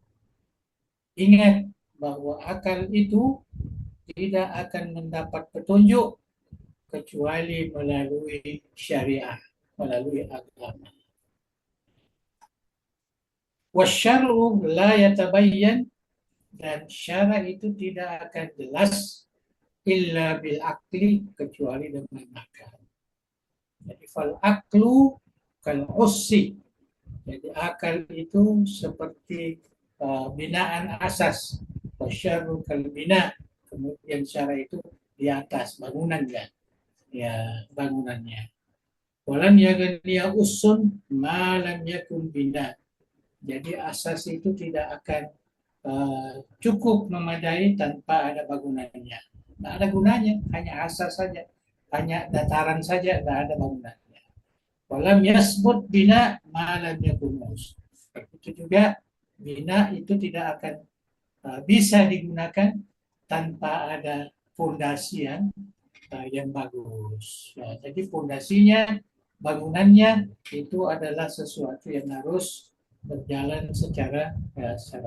Ingat bahwa akal itu tidak akan mendapat petunjuk kecuali melalui syariah, melalui agama. Wasyar'u la yatabayyan, dan syara itu tidak akan jelas illa bil akli, kecuali dengan akal. Jadi fal aklu kal ussi, jadi akal itu seperti binaan asas. Wasyar'u kal bina, kemudian syara itu di atas bangunannya, ya, bangunannya. Walan yaghniya usun ma lam yakun bina, Jadi asas itu tidak akan cukup memadai tanpa ada bangunannya. Tidak ada gunanya, hanya asas saja, hanya dataran saja, tidak ada bangunannya. Walam yasbut bina malam yakumus. Itu juga bina itu tidak akan bisa digunakan tanpa ada fondasi yang bagus. Ya, jadi fondasinya, bangunannya itu adalah sesuatu yang harus berjalan secara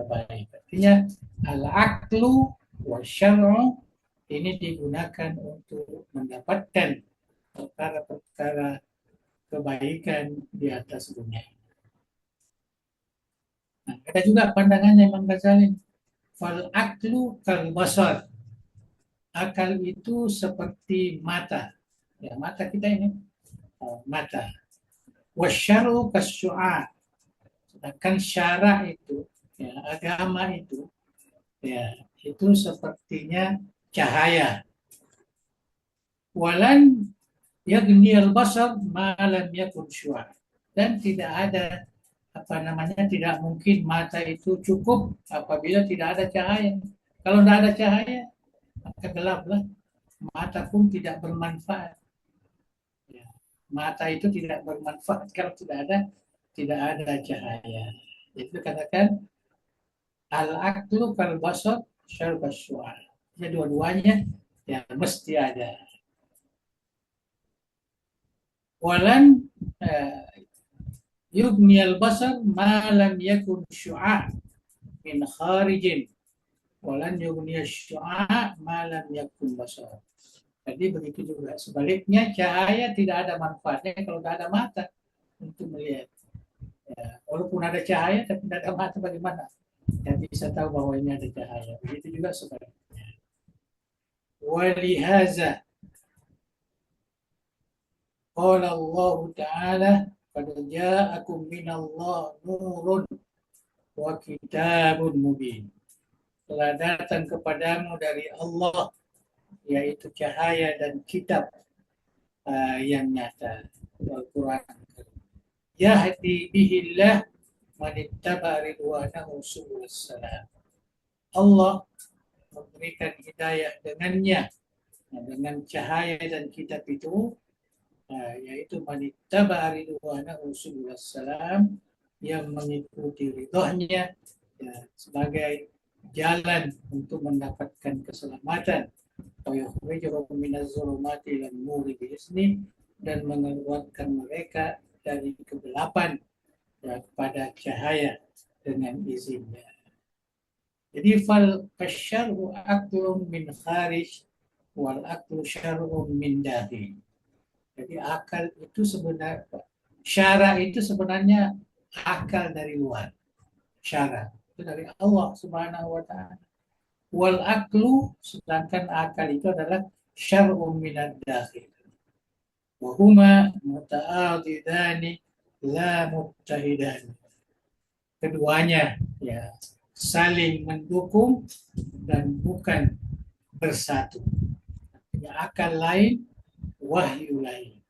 baik. Artinya al-aqlu wa syar'u ini digunakan untuk mendapatkan perkara-perkara kebaikan di atas dunia. Nah, ada juga pandangannya Imam Ghazali, fal aqlu kal basar. Akal itu seperti mata. Ya, mata kita ini mata. Wasyaru kasyu'a. Sedangkan syara itu, ya, agama itu, ya, itu sepertinya cahaya. Walan yagni al-basar malam yakun syu'a. Dan tidak ada tidak mungkin mata itu cukup apabila tidak ada cahaya. Kalau tidak ada cahaya, maka gelaplah. Mata pun tidak bermanfaat. Ya. Mata itu tidak bermanfaat kalau tidak ada cahaya. Itu katakan al-aqlu kal basar syarb syu'ar. Jadi dua-duanya ya mesti ada. Walan yugni al-basar ma lam yakun syu'a min kharijin. Walan yugni syu'a ma lam yakun basar. Jadi begitu juga sebaliknya, cahaya tidak ada manfaatnya kalau tidak ada mata untuk melihat. Ya, walaupun ada cahaya tapi tidak ada mata, bagaimana? Ya bisa tahu bahwa ini ada cahaya. Begitu juga sebaliknya. Walihaza qala Allah Ta'ala qad ja'akum minallah nurun wa kitabun mubin. Telah datang kepadamu dari Allah yaitu cahaya dan kitab yang nyata. Al-Quran. Yahdi bihillah manittaba ridwanahu subulus salam. Allah memberikan hidayah dengannya, dengan cahaya dan kitab itu, yaitu manittaba ridwanahu subulus salam, yang mengikuti ridhonya ya, sebagai jalan untuk mendapatkan keselamatan. Dan mengeluarkan mereka dari kegelapan ya, kepada cahaya dengan izinnya. Jadi fal kasyar'u aqlun min kharij wal aqlu syar'un min dakhil. Jadi akal itu sebenarnya, syara itu sebenarnya akal dari luar. Syara itu dari Allah Subhanahu wa taala. Wal aqlu, sedangkan akal itu adalah syar'un minad dakhil. Wa huma muta'adidani la muttahidani. Keduanya ya saling mendukung dan bukan bersatu. Artinya akal lain, wahyu lain.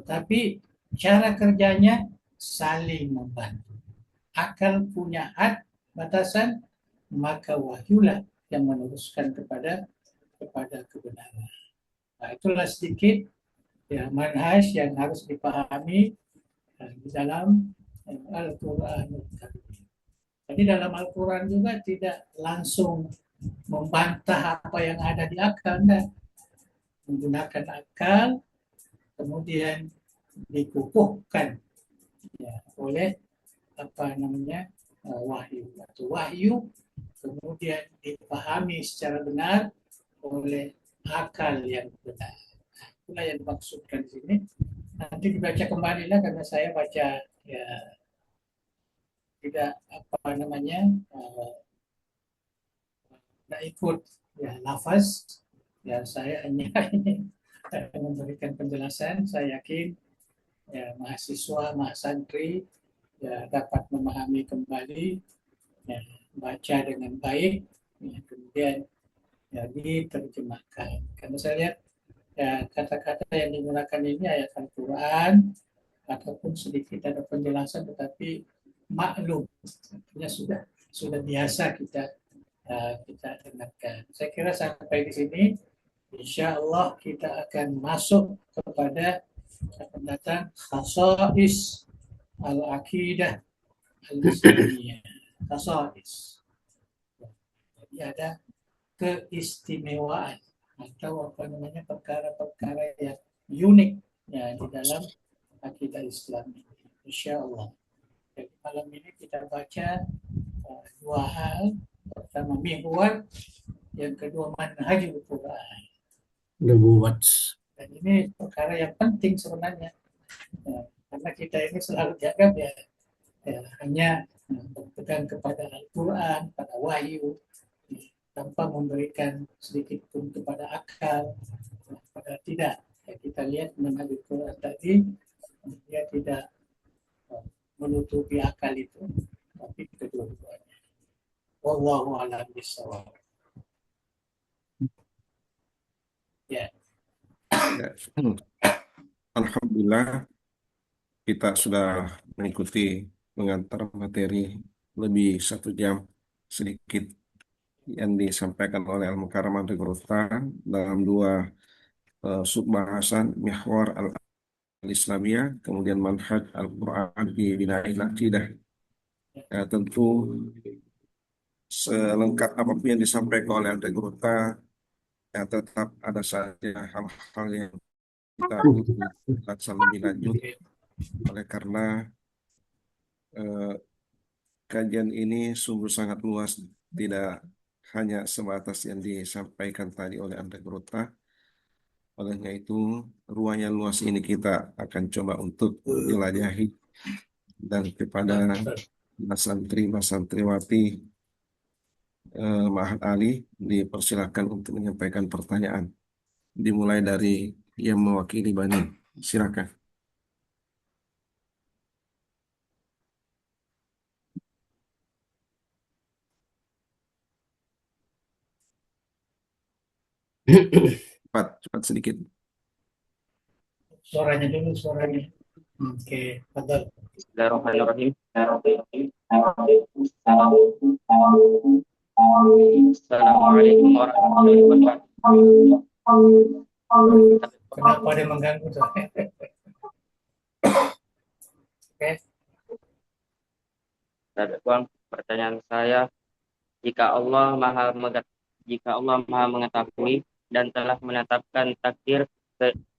Tetapi cara kerjanya saling membantu. Akal punya had, batasan, maka wahyulah yang meneruskan kepada kebenaran. Nah, itulah sedikit ya manhaj yang harus dipahami di dalam Al-Quran. Jadi dalam Al-Quran juga tidak langsung membantah apa yang ada di akal, enggak. Menggunakan akal kemudian dikukuhkan ya, oleh wahyu atau wahyu, kemudian dipahami secara benar oleh akal yang benar. Itulah yang dimaksudkan di sini. Nanti dibaca kembali lah karena saya baca ya tidak tidak ikut ya lafaz ya, saya hanya memberikan penjelasan. Saya yakin ya mahasiswa, mahasantri ya dapat memahami kembali ya, baca dengan baik ya, kemudian ya diterjemahkan. Karena saya lihat ya kata-kata yang digunakan ini ayat Al-Quran ataupun sedikit ada penjelasan, tetapi maklum, artinya sudah biasa kita dengarkan. Saya kira sampai di sini, insya Allah kita akan masuk kepada akan datang khasais al-aqidah al-islamiyah. Khasais. Jadi ada keistimewaan atau apa namanya perkara-perkara yang unik ya di dalam akidah Islam ini. Insya Allah. Jadi malam ini kita baca dua hal. Pertama mihwar, yang kedua manhajul Quran. Nubuat. Dan ini perkara yang penting sebenarnya. Ya, karena kita ini selalu jaga ya hanya berpegang kepada Al-Quran, pada wahyu, tanpa memberikan sedikit pun kepada akal, pada tidak. Ya, kita lihat manhajul Quran tadi, dia tidak menutupi akal itu, tapi kedua-duanya. Wallahu a'lam bishawab. Ya. Ya. Alhamdulillah kita sudah mengikuti mengantar materi lebih 1 jam sedikit yang disampaikan oleh Al-Mukarramah Al-Ghuruftan dalam dua subbahasan Mihwar Al-Islamiyah, kemudian Manhaj Al-Quran di Bina'il Aqidah. Ya, tentu selengkap apapun yang disampaikan oleh Al-Ghuruftan, ya tetap ada saja hal-hal yang kita butuh baca lebih lanjut, oleh karena eh, kajian ini sungguh sangat luas, tidak hanya sebatas yang disampaikan tadi oleh Anda Grota. Olehnya itu, ruang yang luas ini kita akan coba untuk jelajahi, dan kepada Mas Santri, Mas Santriwati, Mahat Ali, dipersilakan untuk menyampaikan pertanyaan. Dimulai dari yang mewakili Bani. Silakan. Cepat sedikit. Suaranya dulu, suaranya. Oke, betul. Bismillahirrahmanirrahim. Assalamualaikum warahmatullahi wabarakatuh. Kenapa dia mengganggu tuh? Oke. Bang, pertanyaan saya, jika Allah Maha mengetahui dan telah menetapkan takdir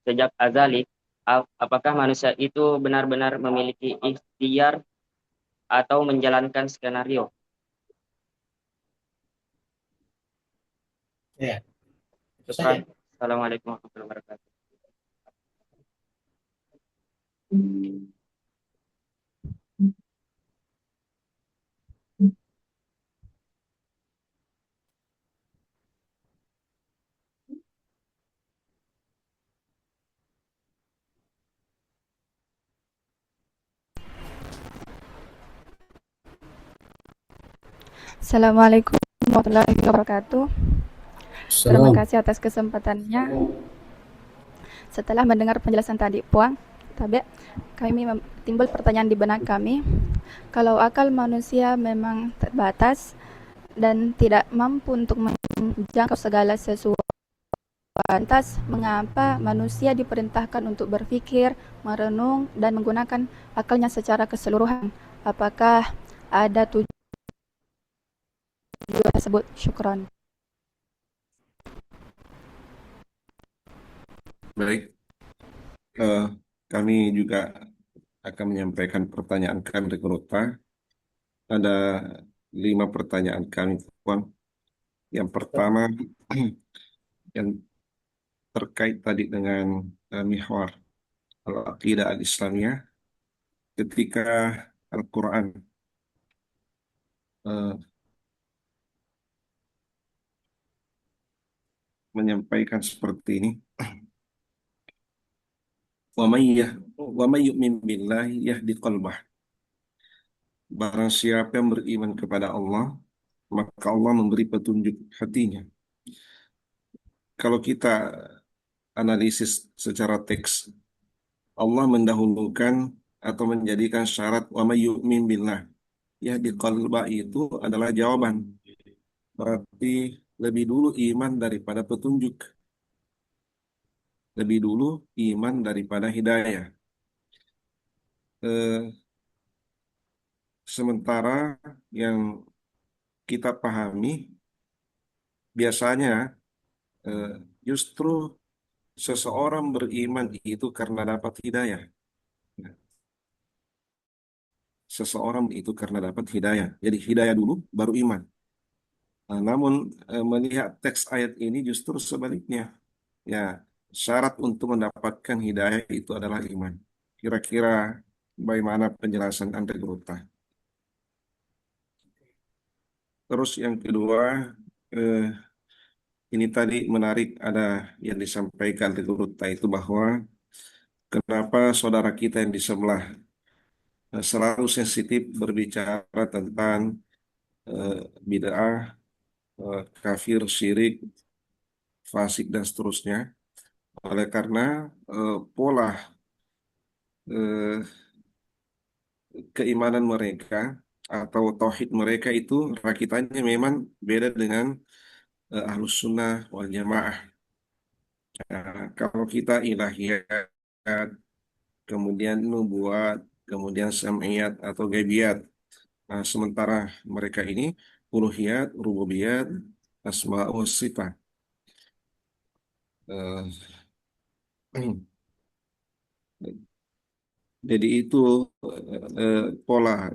sejak azali, apakah manusia itu benar-benar memiliki ikhtiar atau menjalankan skenario? Ya. Syukran. Assalamualaikum warahmatullahi wabarakatuh. Assalamualaikum warahmatullahi wabarakatuh. Terima Salam. kasih atas kesempatannya. Setelah mendengar penjelasan tadi, Puang, kami timbul pertanyaan di benak kami. Kalau akal manusia memang terbatas dan tidak mampu untuk menjangkau segala sesuatu, lantas mengapa manusia diperintahkan untuk berpikir, merenung, dan menggunakan akalnya secara keseluruhan? Apakah ada tujuan tersebut? Syukron. Baik, kami juga akan menyampaikan pertanyaan kami dari Grota. Ada 5 pertanyaan kami, Puan. Yang pertama, yang terkait tadi dengan Mihwar Al-Aqidah Al-Islamiyah, ketika Al-Quran menyampaikan seperti ini, wa may yu'min billahi yahdi qalbah. Barang siapa yang beriman kepada Allah, maka Allah memberi petunjuk hatinya. Kalau kita analisis secara teks, Allah mendahulukan atau menjadikan syarat wa may yu'min billah, ya di qalba itu adalah jawaban. Berarti lebih dulu iman daripada petunjuk. Lebih dulu iman daripada hidayah. Eh, Sementara yang kita pahami biasanya eh, justru seseorang beriman itu karena dapat hidayah. Seseorang itu karena dapat hidayah. Jadi hidayah dulu, baru iman. Nah, namun melihat teks ayat ini justru sebaliknya. Ya, syarat untuk mendapatkan hidayah itu adalah iman. Kira-kira bagaimana penjelasan Anda Gruta? Terus yang kedua, eh, ini tadi menarik ada yang disampaikan di Gruta itu bahwa kenapa saudara kita yang di sebelah selalu sensitif berbicara tentang eh, bid'ah, kafir, syirik, fasik dan seterusnya. Oleh karena pola eh, keimanan mereka atau tauhid mereka itu rakitannya memang beda dengan ahlus sunnah wal jamaah. Nah, kalau kita ilahiyat, kemudian nubuat, kemudian sam'iyat atau gaibiyat. Nah, sementara mereka ini uluhiyat, rububiyat, asma wa sifat. Eh, jadi itu pola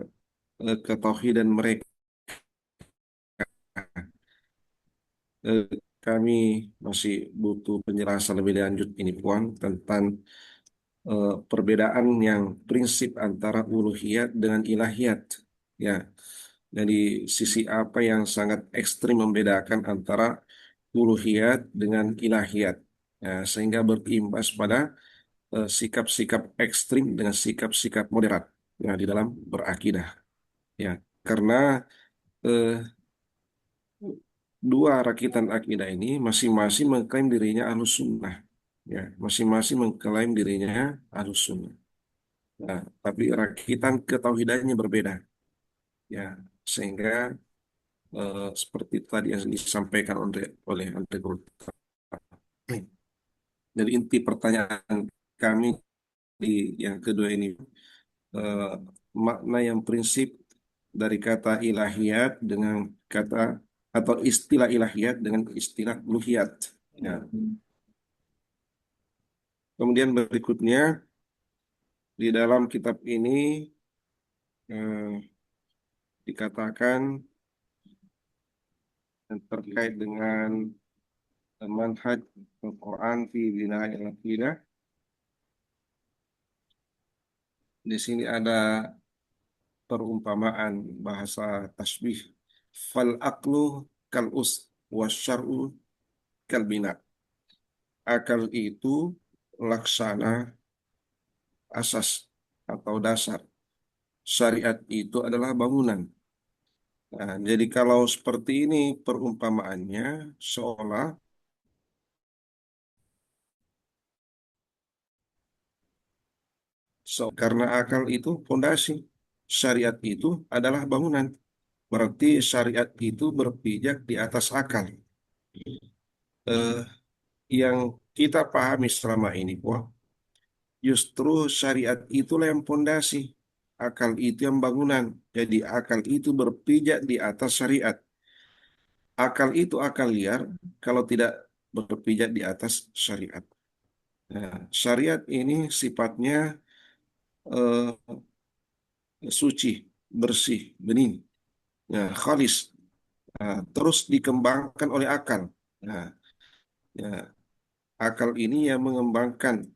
ketauhidan mereka. Eh, Kami masih butuh penjelasan lebih lanjut ini Puan tentang perbedaan yang prinsip antara uluhiyat dengan ilahiyat. Ya, dari sisi apa yang sangat ekstrim membedakan antara uluhiyat dengan ilahiyat. Ya, sehingga berimbas pada sikap-sikap ekstrim dengan sikap-sikap moderat ya, di dalam berakidah. Ya, karena eh, dua rakitan akidah ini masing-masing mengklaim dirinya ahlus sunnah. Ya, masing-masing mengklaim dirinya ahlus sunnah. Nah, tapi rakitan ketauhidannya berbeda. Ya, sehingga seperti tadi yang disampaikan oleh Ante Guru. Jadi inti pertanyaan kami di yang kedua ini eh, makna yang prinsip dari kata ilahiyat dengan kata atau istilah ilahiyat dengan istilah uluhiyat. Ya. Kemudian berikutnya di dalam kitab ini eh, dikatakan terkait dengan manhaj Al-Quran fi bina'il aqidah. Di sini ada perumpamaan bahasa tasbih. Fal aqlu kal us wasyar'u kal bina. Akal itu laksana asas atau dasar. Syariat itu adalah bangunan. Nah, jadi kalau seperti ini perumpamaannya seolah karena akal itu fondasi, syariat itu adalah bangunan. Berarti syariat itu berpijak di atas akal. Eh, yang kita pahami selama ini, wah, justru syariat itulah yang fondasi, akal itu yang bangunan. Jadi akal itu berpijak di atas syariat. Akal itu akal liar kalau tidak berpijak di atas syariat. Nah, syariat ini sifatnya eh, suci, bersih, bening, ya, khalis. Nah, terus dikembangkan oleh akal. Nah, ya, akal ini yang mengembangkan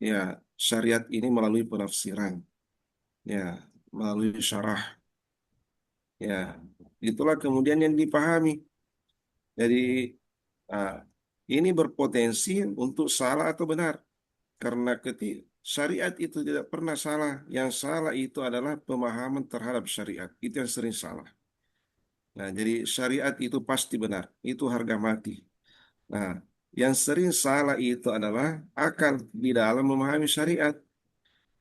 ya syariat ini melalui penafsiran, ya, melalui syarah, ya, itulah kemudian yang dipahami. Jadi ah, ini berpotensi untuk salah atau benar karena syariat itu tidak pernah salah. Yang salah itu adalah pemahaman terhadap syariat. Itu yang sering salah. Nah, jadi syariat itu pasti benar. Itu harga mati. Nah, yang sering salah itu adalah akal di dalam memahami syariat.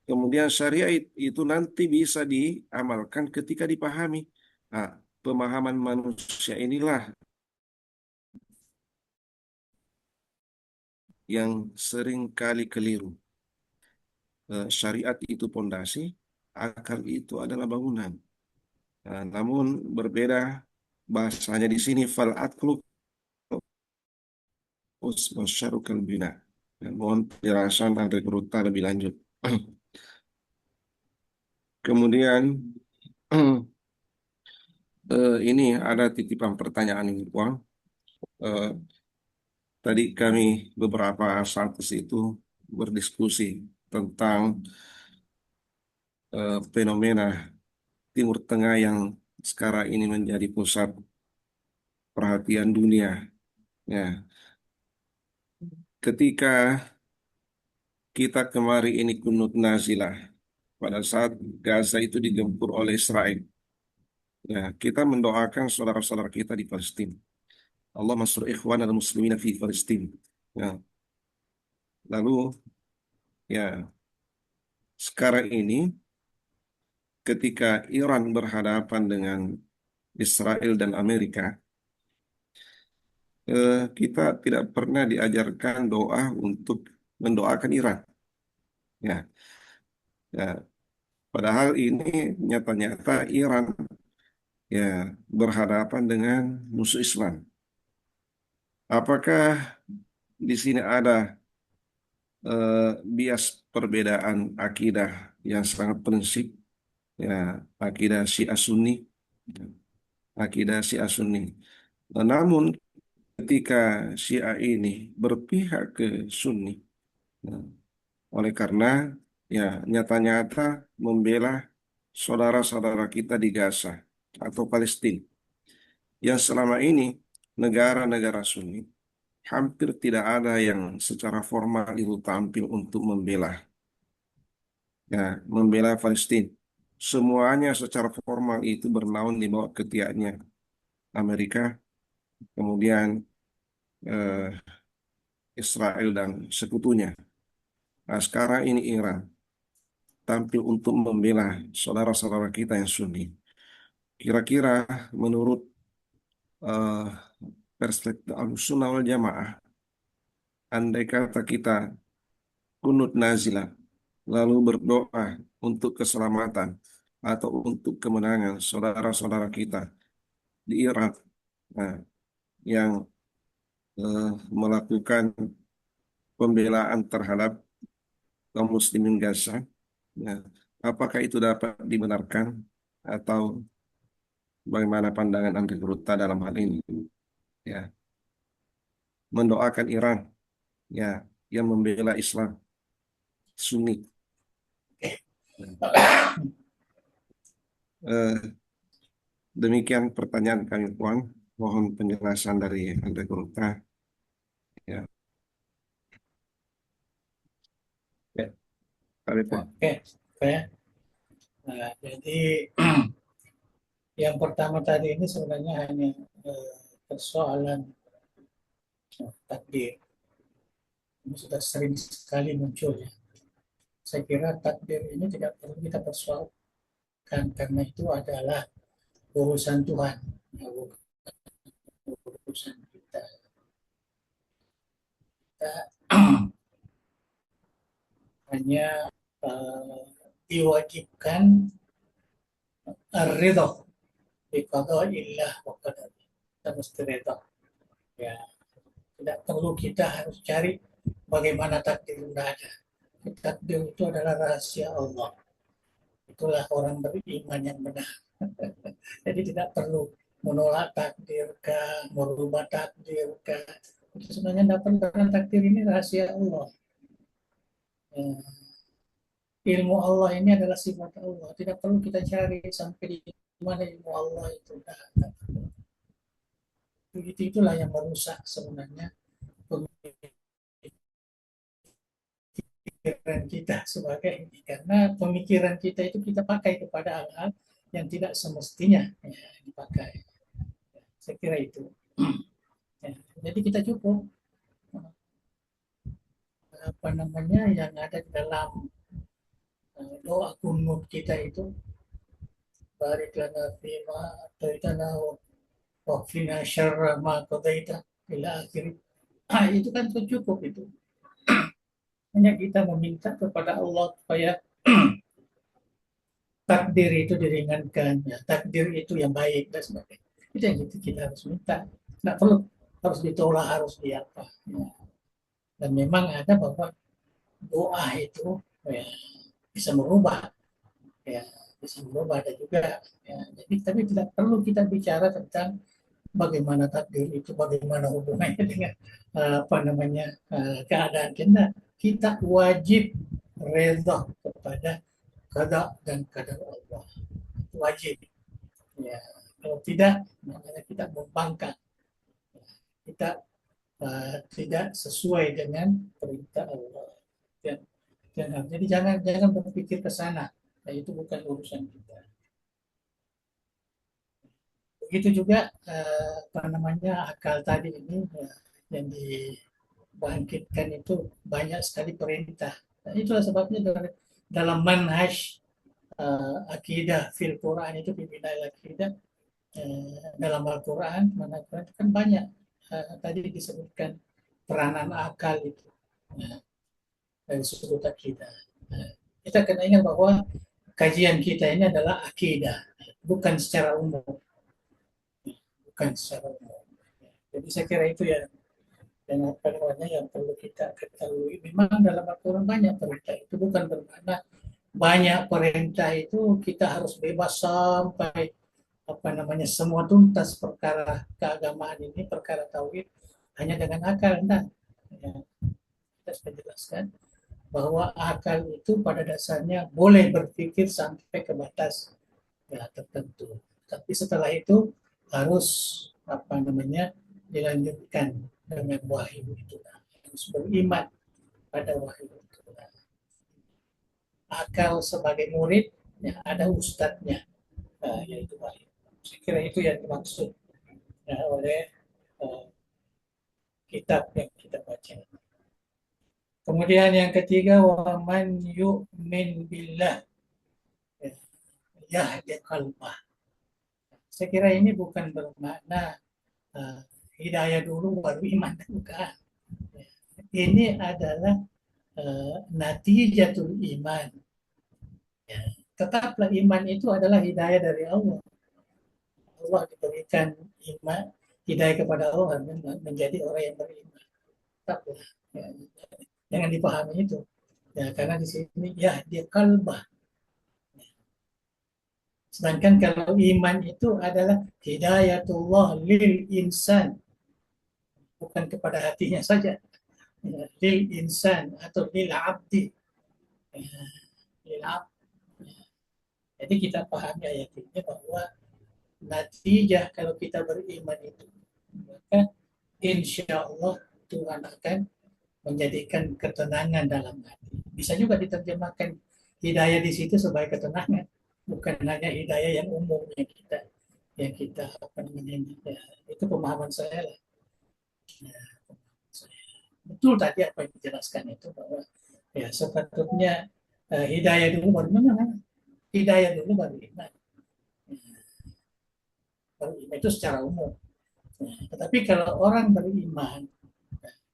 Kemudian syariat itu nanti bisa diamalkan ketika dipahami. Nah, pemahaman manusia inilah yang sering kali keliru. Syariat itu pondasi, akal itu adalah bangunan. Nah, namun berbeda bahasanya di sini fal aqlu usmasyarukal bina. Mohon penjelasan dari Ruta lebih lanjut. Kemudian ini ada titipan pertanyaan ini, Bang. Eh, Tadi kami beberapa saat itu berdiskusi tentang fenomena Timur Tengah yang sekarang ini menjadi pusat perhatian dunia. Ya, ketika kita kemarin ini kunut nazilah pada saat Gaza itu digempur oleh Israel. Ya, kita mendoakan saudara-saudara kita di Palestina. Allah masuk ikhwan dan muslimin di Palestina. Ya, lalu ya sekarang ini ketika Iran berhadapan dengan Israel dan Amerika, kita tidak pernah diajarkan doa untuk mendoakan Iran. Ya, ya. Padahal ini nyata-nyata Iran ya berhadapan dengan musuh Islam. Apakah di sini ada bias perbedaan akidah yang sangat prinsip? Ya, akidah Syiah Sunni, akidah Syiah Sunni. Namun ketika Syiah ini berpihak ke Sunni, nah, oleh karena ya nyata-nyata membela saudara-saudara kita di Gaza atau Palestina yang selama ini negara-negara Sunni hampir tidak ada yang secara formal itu tampil untuk membela Palestina. Semuanya secara formal itu bernaung di bawah ketiaknya Amerika, kemudian eh, Israel dan sekutunya. Nah, sekarang ini Iran tampil untuk membela saudara-saudara kita yang Sunni. Kira-kira menurut eh, perspektif Ahlussunnah wal Jamaah, andai kata kita kunut nazilah, lalu berdoa untuk keselamatan atau untuk kemenangan saudara-saudara kita di Irak, nah, yang melakukan pembelaan terhadap kaum muslimin Gaza, ya, apakah itu dapat dibenarkan atau bagaimana pandangan Anda Ruta dalam hal ini? Ya, mendoakan Iran, ya, yang membela Islam Sunni. Eh, Demikian pertanyaan kami, Puan. Mohon penjelasan dari Anda Ruta. Ya, ya, kami Puan. Oke, oke. Nah, jadi yang pertama tadi ini sebenarnya hanya persoalan takdir. Ini sudah sering sekali muncul ya. Saya kira takdir ini tidak perlu kita persoalkan karena itu adalah urusan Tuhan, ya, bukan urusan kita. Kita hanya diwajibkan ridho biqadaillah wa qadar. Kita mesti ridho. Ya, tidak perlu kita harus cari bagaimana takdir, tidak ada. Takdir itu adalah rahasia Allah. Itulah orang beriman yang benar. Jadi tidak perlu menolak takdir kah, merubah takdir kah. Itu sebenarnya tidak perlu karena takdir ini rahasia Allah. Ilmu Allah ini adalah sifat Allah. Tidak perlu kita cari sampai di mana ilmu Allah itu. Begitu itulah yang merusak sebenarnya pemikiran kita sebagai ini. Karena pemikiran kita itu kita pakai kepada hal-hal yang tidak semestinya ya, dipakai. Saya kira itu. Ya, jadi kita cukup apa namanya yang ada di dalam doa kunut kita itu barik lana fima ataitana wa qina syarra ma qadaita ila akhir. Itu kan cukup itu. Hanya kita meminta kepada Allah supaya takdir itu diringankan, ya, takdir itu yang baik dan sebagainya. Itu yang kita harus minta. Nggak perlu harus ditolak, harus diapa. Ya. Dan memang ada bahwa doa itu ya, bisa merubah, ya, bisa merubah ada juga. Ya. Jadi tapi tidak perlu kita bicara tentang bagaimana takdir itu, bagaimana hubungannya dengan apa namanya keadaan kita. Kita wajib reda kepada qada dan qadar Allah, wajib. Ya, kalau tidak, maknanya kita membangkang, kita tidak sesuai dengan perintah Allah. Jadi jangan berpikir ke sana, nah, itu bukan urusan kita. Begitu juga apa namanya akal tadi ini yang dibangkitkan itu banyak sekali perintah. Nah, itulah sebabnya dalam manhaj akidah fil Quran itu pimpinan akidah dalam Al-Quran, mana Quran itu kan banyak tadi disebutkan peranan akal itu dari sudut akidah. Kita kena ingat bahwa kajian kita ini adalah akidah, bukan secara umum, bukan secara umum. Jadi saya kira itu ya dan apa namanya yang perlu kita ketahui. Memang dalam Al-Quran banyak perintah, itu bukan bermakna banyak perintah itu kita harus bebas sampai apa namanya semua tuntas perkara keagamaan ini, perkara tauhid hanya dengan akal. Nah, ya, kita sudah jelaskan bahwa akal itu pada dasarnya boleh berpikir sampai ke batas ya, tertentu. Tapi setelah itu harus apa namanya dilanjutkan dengan wahyu itu, harus beriman pada wahyu itu. Akal sebagai murid ya, ada ustadznya yaitu wahyu. Saya kira itu yang dimaksud ya, oleh kitab yang kita baca. Kemudian yang ketiga, wa man yu'min billah yahdi qalbah. Saya kira ini bukan bermakna hidayah dulu baru iman, bukan. Ini adalah natijatul iman. Ya. Tetaplah iman itu adalah hidayah dari Allah. Allah diberikan iman, hidayah kepada Allah menjadi orang yang beriman. Tetaplah. Ya. Jangan dipahami itu. Ya, karena di sini ya dia kalbah. Sedangkan kalau iman itu adalah hidayatullah lil insan, bukan kepada hatinya saja. Ya, lil insan atau lil abdi. Ya, lil abdi. Jadi kita pahami ayat ini bahwa natijah kalau kita beriman itu, maka insya Allah Tuhan akan menjadikan ketenangan dalam hati. Bisa juga diterjemahkan hidayah di situ sebagai ketenangan, bukan hanya hidayah yang umum yang kita apa namanya ya, itu pemahaman saya lah. Ya, betul tadi apa yang dijelaskan itu bahwa ya sepatutnya hidayah dulu baru mana? Hidayah dulu baru iman. Baru iman itu secara umum. Tetapi kalau orang beriman,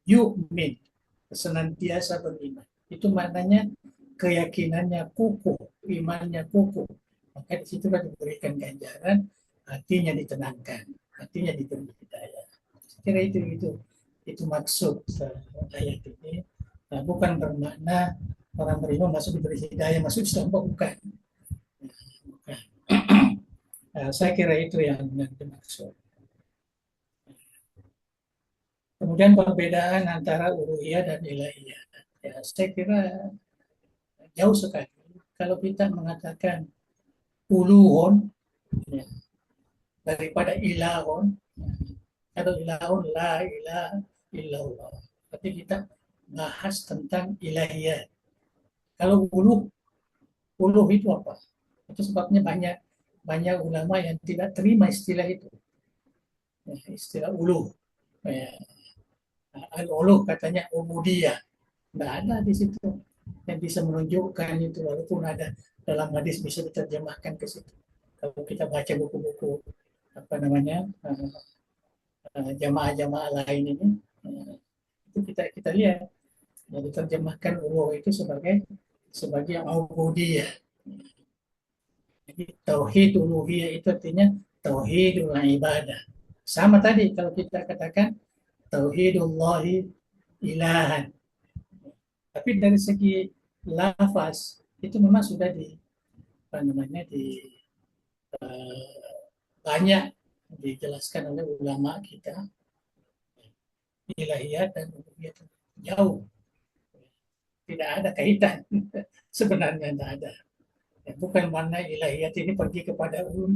yu'min, senantiasa beriman, itu maknanya keyakinannya kukuh, imannya kukuh. Maka di situ kan diberikan ganjaran, hatinya ditenangkan, hatinya diberi hidayah. Saya kira itu maksud ayat ini. Nah, bukan bermakna orang beriman masuk diberi hidayah, masuk Islam, bukan. Nah, saya kira itu yang dimaksud. Kemudian perbedaan antara uluhiyah dan ilahiyah. Ya, saya kira jauh sekali. Kalau kita mengatakan uluhun ya, daripada ilahun, ya, kalau ilahun la ilaha illallah. Tapi kita bahas tentang ilahiyah. Kalau uluh itu apa? Itu sebabnya banyak ulama yang tidak terima istilah itu. Ya, istilah uluh. Ya, al-uluh katanya ubudiyah. Nggak ada di situ. yang bisa menunjukkan itu, walaupun ada dalam hadis bisa diterjemahkan ke situ. Kalau kita baca buku-buku apa namanya jamaah-jamaah lain ini, itu kita lihat yang diterjemahkan uluh itu sebagai sebagai ubudiyah. Jadi tauhid uluhiyah itu artinya tauhidul ibadah. Sama tadi kalau kita katakan tauhidullahi ilahan. Tapi dari segi lafaz itu memang sudah di apa namanya di banyak dijelaskan oleh ulama kita, ilahiyat dan uluhiyat jauh, tidak ada kaitan. Sebenarnya tidak ada. Ya, bukan mana ilahiyat ini pergi kepada uluh,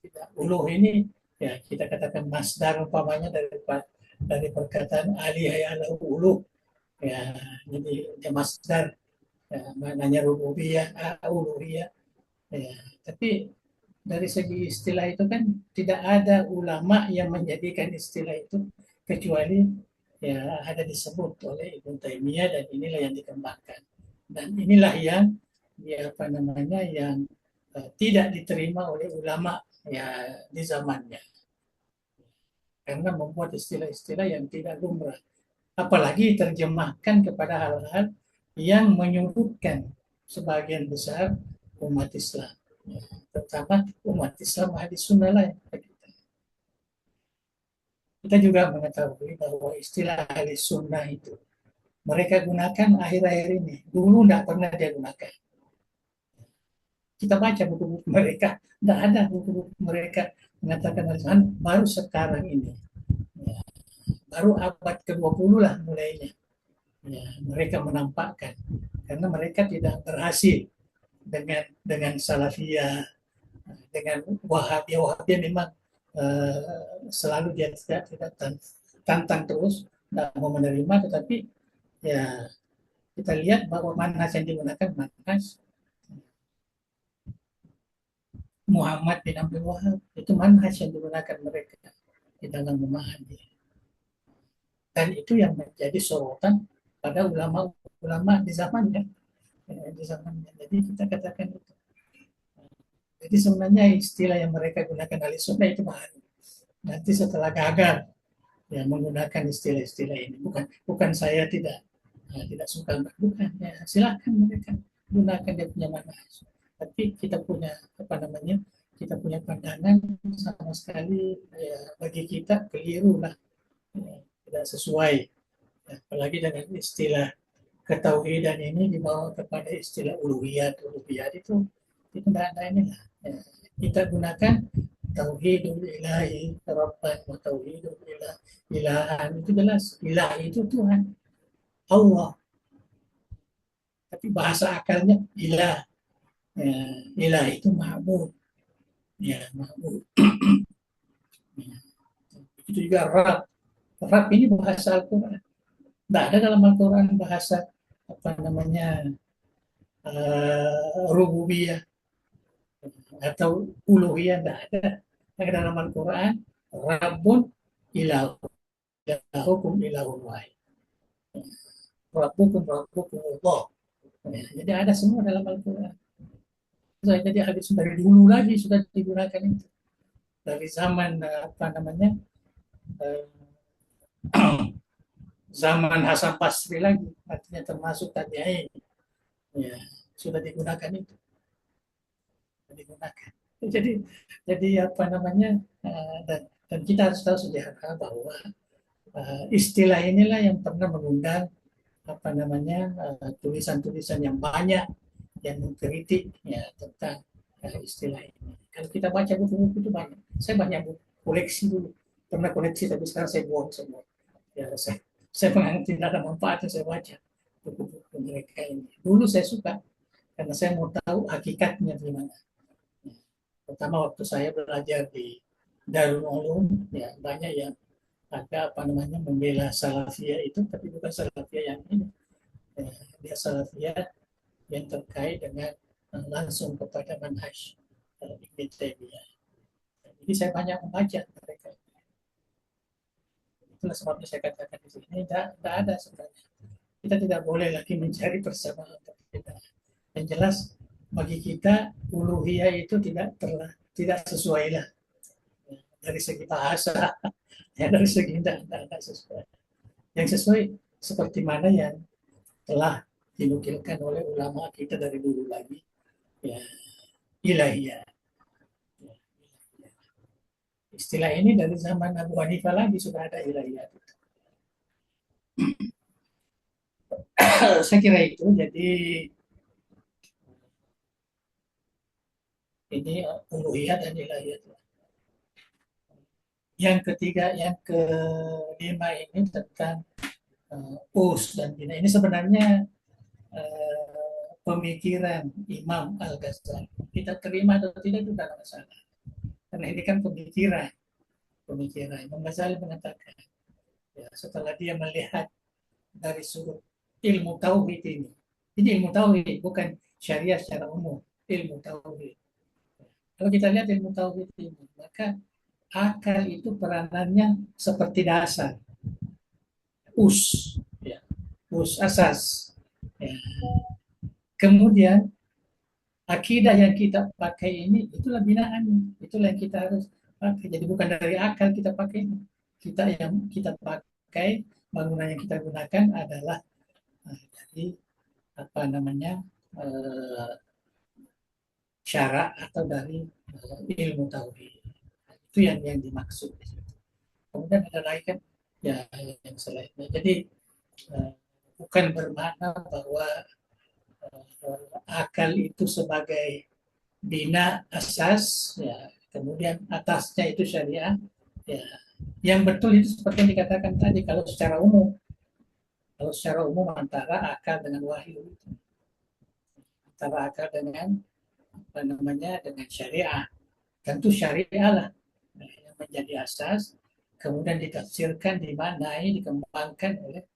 tidak. Uluh ini ya kita katakan masdar umpamanya dari perkataan alihaya ala uluh, ya jadi dia masdar, ya, maknanya rububiyah, uluhiyah, ya. Tapi dari segi istilah itu kan tidak ada ulama yang menjadikan istilah itu kecuali ya ada disebut oleh Ibnu Taimiyah, dan inilah yang dikembangkan, dan inilah yang ya apa namanya yang tidak diterima oleh ulama ya di zamannya, karena membuat istilah-istilah yang tidak lumrah, apalagi terjemahkan kepada hal-hal yang menyudutkan sebagian besar umat Islam, ya, terutama umat Islam ahli sunnah lain. Kita juga mengetahui bahwa istilah ahli sunnah itu mereka gunakan akhir-akhir ini, dulu tidak pernah dia gunakan. Kita baca buku-buku mereka, tidak ada buku-buku mereka mengatakan ahli sunnah, baru sekarang ini, ya, baru abad ke-20 lah mulainya, ya, mereka menampakkan, karena mereka tidak berhasil dengan salafiyah, dengan wahabiyah memang selalu dia tidak tantang terus, tidak mau menerima, tetapi ya kita lihat bahwa manhaj yang digunakan manhaj Muhammad bin Abdul Wahab, itu manhaj yang digunakan mereka di dalam memahami, dan itu yang menjadi sorotan pada ulama-ulama di zamannya, Jadi kita katakan itu. Jadi sebenarnya istilah yang mereka gunakan ahli sunnah itu baru. Nanti setelah gagal ya menggunakan istilah-istilah ini, bukan saya tidak suka, bukan, ya silakan mereka gunakan dia punya manhaj, tapi kita punya apa namanya kita punya pandangan sama sekali ya, bagi kita keliru lah, ya, tidak sesuai, ya, apalagi dengan istilah ketauhidan ini dibawa kepada istilah uluhiyat itu tidak ada inilah, ya, kita gunakan tauhidul ilahi rabban wa tauhidul ilahan, itu jelas ilahi itu Tuhan Allah, tapi bahasa akalnya ilah, ya, ilah itu ma'bud, ya ma'bud. Ya. Itu juga Rab ini bahasa Al-Quran, tidak ada dalam Al-Quran bahasa apa namanya rububiyah atau uluhiyah, tidak ada. Yang dalam Al-Quran Rabbun ilahukum ilahun wahid, Rabbukum Allah, ya, jadi ada semua dalam Al-Quran. Jadi habis dari dulu lagi sudah digunakan itu, dari zaman apa namanya zaman Hasan Basri lagi, artinya termasuk tabi'in, ya sudah digunakan itu, jadi apa namanya dan kita harus tahu sejarah bahwa istilah inilah yang pernah mengundang apa namanya tulisan-tulisan yang banyak yang mengkritik ya tentang istilah ini. Kalau kita baca buku-buku itu banyak. Saya banyak buku koleksi dulu, pernah koleksi, tapi sekarang saya buang semua. Ya saya menganggap tidak ada manfaatnya saya baca buku-buku mereka ini. Dulu saya suka karena saya mau tahu hakikatnya gimana. Pertama waktu saya belajar di Darul Ulum, ya banyak yang ada apa namanya membela salafiyah itu, tapi bukan salafiyah yang ini. Ya, dia salafiyah yang terkait dengan langsung kepada manhaj Ibn Taimiyah. Jadi saya banyak membaca mereka. Itulah sebabnya saya katakan di sini tidak ada sebenarnya kita tidak boleh lagi mencari persamaan perbedaan. Yang jelas bagi kita uluhiyah itu tidak sesuai lah dari segi bahasa, ya dari segi tidak sesuai. Yang sesuai seperti mana yang telah dinukilkan oleh ulama kita dari dulu lagi, ya ilahiyah. Istilah ini dari zaman Abu Hanifah lagi sudah ada ilahiyah. Saya kira itu. Jadi ini uluhiyah dan ilahiyah. Yang ketiga, yang kelima ini tentang us dan bina. Ini sebenarnya pemikiran Imam Al-Ghazali. Kita terima atau tidak itu tidak masalah. Karena ini kan pemikiran. Imam Ghazali mengatakan, ya, setelah dia melihat dari sudut ilmu tauhid ini ilmu tauhid bukan syariah secara umum, ilmu tauhid. Kalau kita lihat ilmu tauhid ini, maka akal itu peranannya seperti dasar, us, ya, us asas. Ya. Kemudian akidah yang kita pakai ini itulah binaan, itulah yang kita harus pakai. Jadi bukan dari akal kita pakai, yang kita pakai, bangunan yang kita gunakan adalah dari apa namanya syarak atau dari ilmu tauhid. Itu yang dimaksud. Kemudian ada lagi kan ya yang selainnya. Jadi bukan bermakna bahwa akal itu sebagai bina asas, ya, kemudian atasnya itu syariah. Ya, yang betul itu seperti yang dikatakan tadi, kalau secara umum antara akal dengan wahyu, antara akal dengan apa namanya dengan syariah. Tentu syariah lah yang menjadi asas, kemudian ditafsirkan, dimaknai, dikembangkan oleh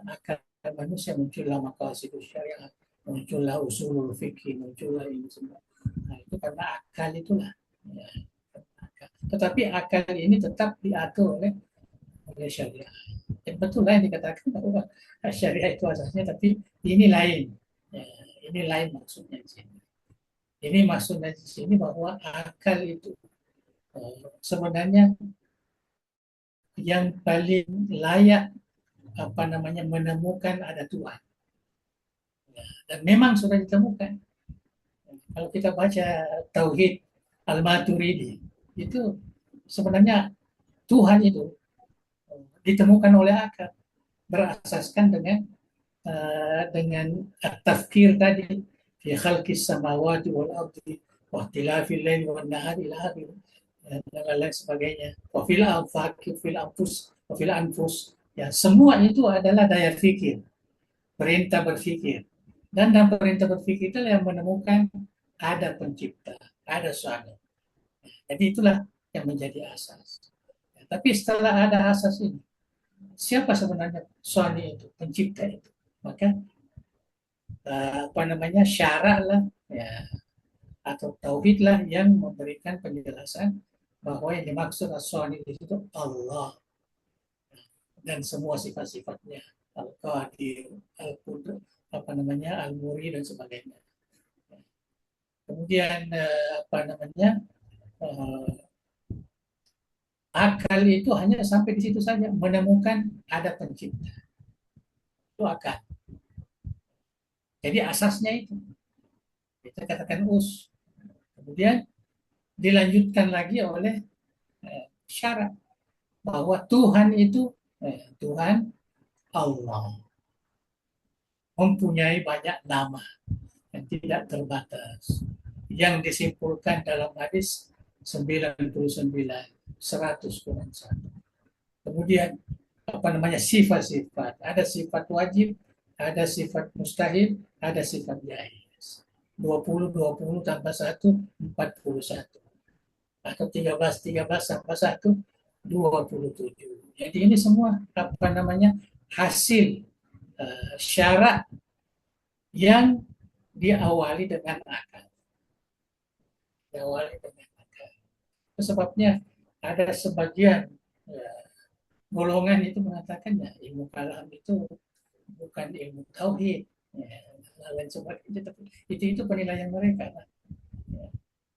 akal manusia. Muncullah maqasid syariah, muncullah usulul fikih, muncullah ini semua. Nah, itu karena akal itulah. Ya, akal. Tetapi akal ini tetap diatur oleh syariah. Dan betul lah yang dikatakan bahwa syariah itu asasnya, tapi ini lain. Ya, ini lain maksudnya di sini. Ini maksudnya di sini bahwa akal itu sebenarnya yang paling layak apa namanya menemukan ada Tuhan. Ya, dan memang sudah ditemukan. Kalau kita baca Tauhid Al-Maturidi, itu sebenarnya Tuhan itu ditemukan oleh akal, berasaskan dengan tafkir tadi, fi khalqis samawati wal ardi wa ikhtilafil laili wan nahari ila akhir dan lain sebagainya. Wa fil afaqi fil anfus wa fil anfus. Ya, semua itu adalah daya fikir, perintah berfikir. Dan dalam perintah berfikir itu yang menemukan ada pencipta, ada suami. Jadi itulah yang menjadi asas. Ya, tapi setelah ada asas ini, siapa sebenarnya suami itu, pencipta itu? Maka apa namanya syarak lah, ya, atau tauhid lah yang memberikan penjelasan bahwa yang dimaksud as-suami itu Allah dan semua sifat-sifatnya, al-qadir, al-qudr, apa namanya al-muri dan sebagainya. Kemudian apa namanya akal itu hanya sampai di situ saja, menemukan ada pencipta. Itu akal. Jadi asasnya itu kita katakan us. Kemudian dilanjutkan lagi oleh syarat bahwa Tuhan itu Tuhan Allah mempunyai banyak nama yang tidak terbatas, yang disimpulkan dalam hadis 99, 100 kurang 1. Kemudian apa namanya sifat-sifat, ada sifat wajib, ada sifat mustahil, ada sifat jaiz. 20 tambah 1 41, atau 13 tambah 1 27. Jadi ini semua apa namanya hasil syarat yang diawali dengan akal. Sebabnya ada sebagian golongan itu mengatakan ya ilmu kalam itu bukan ilmu tauhid. Ya, lain sebagainya, tapi itu penilaian mereka. Ya.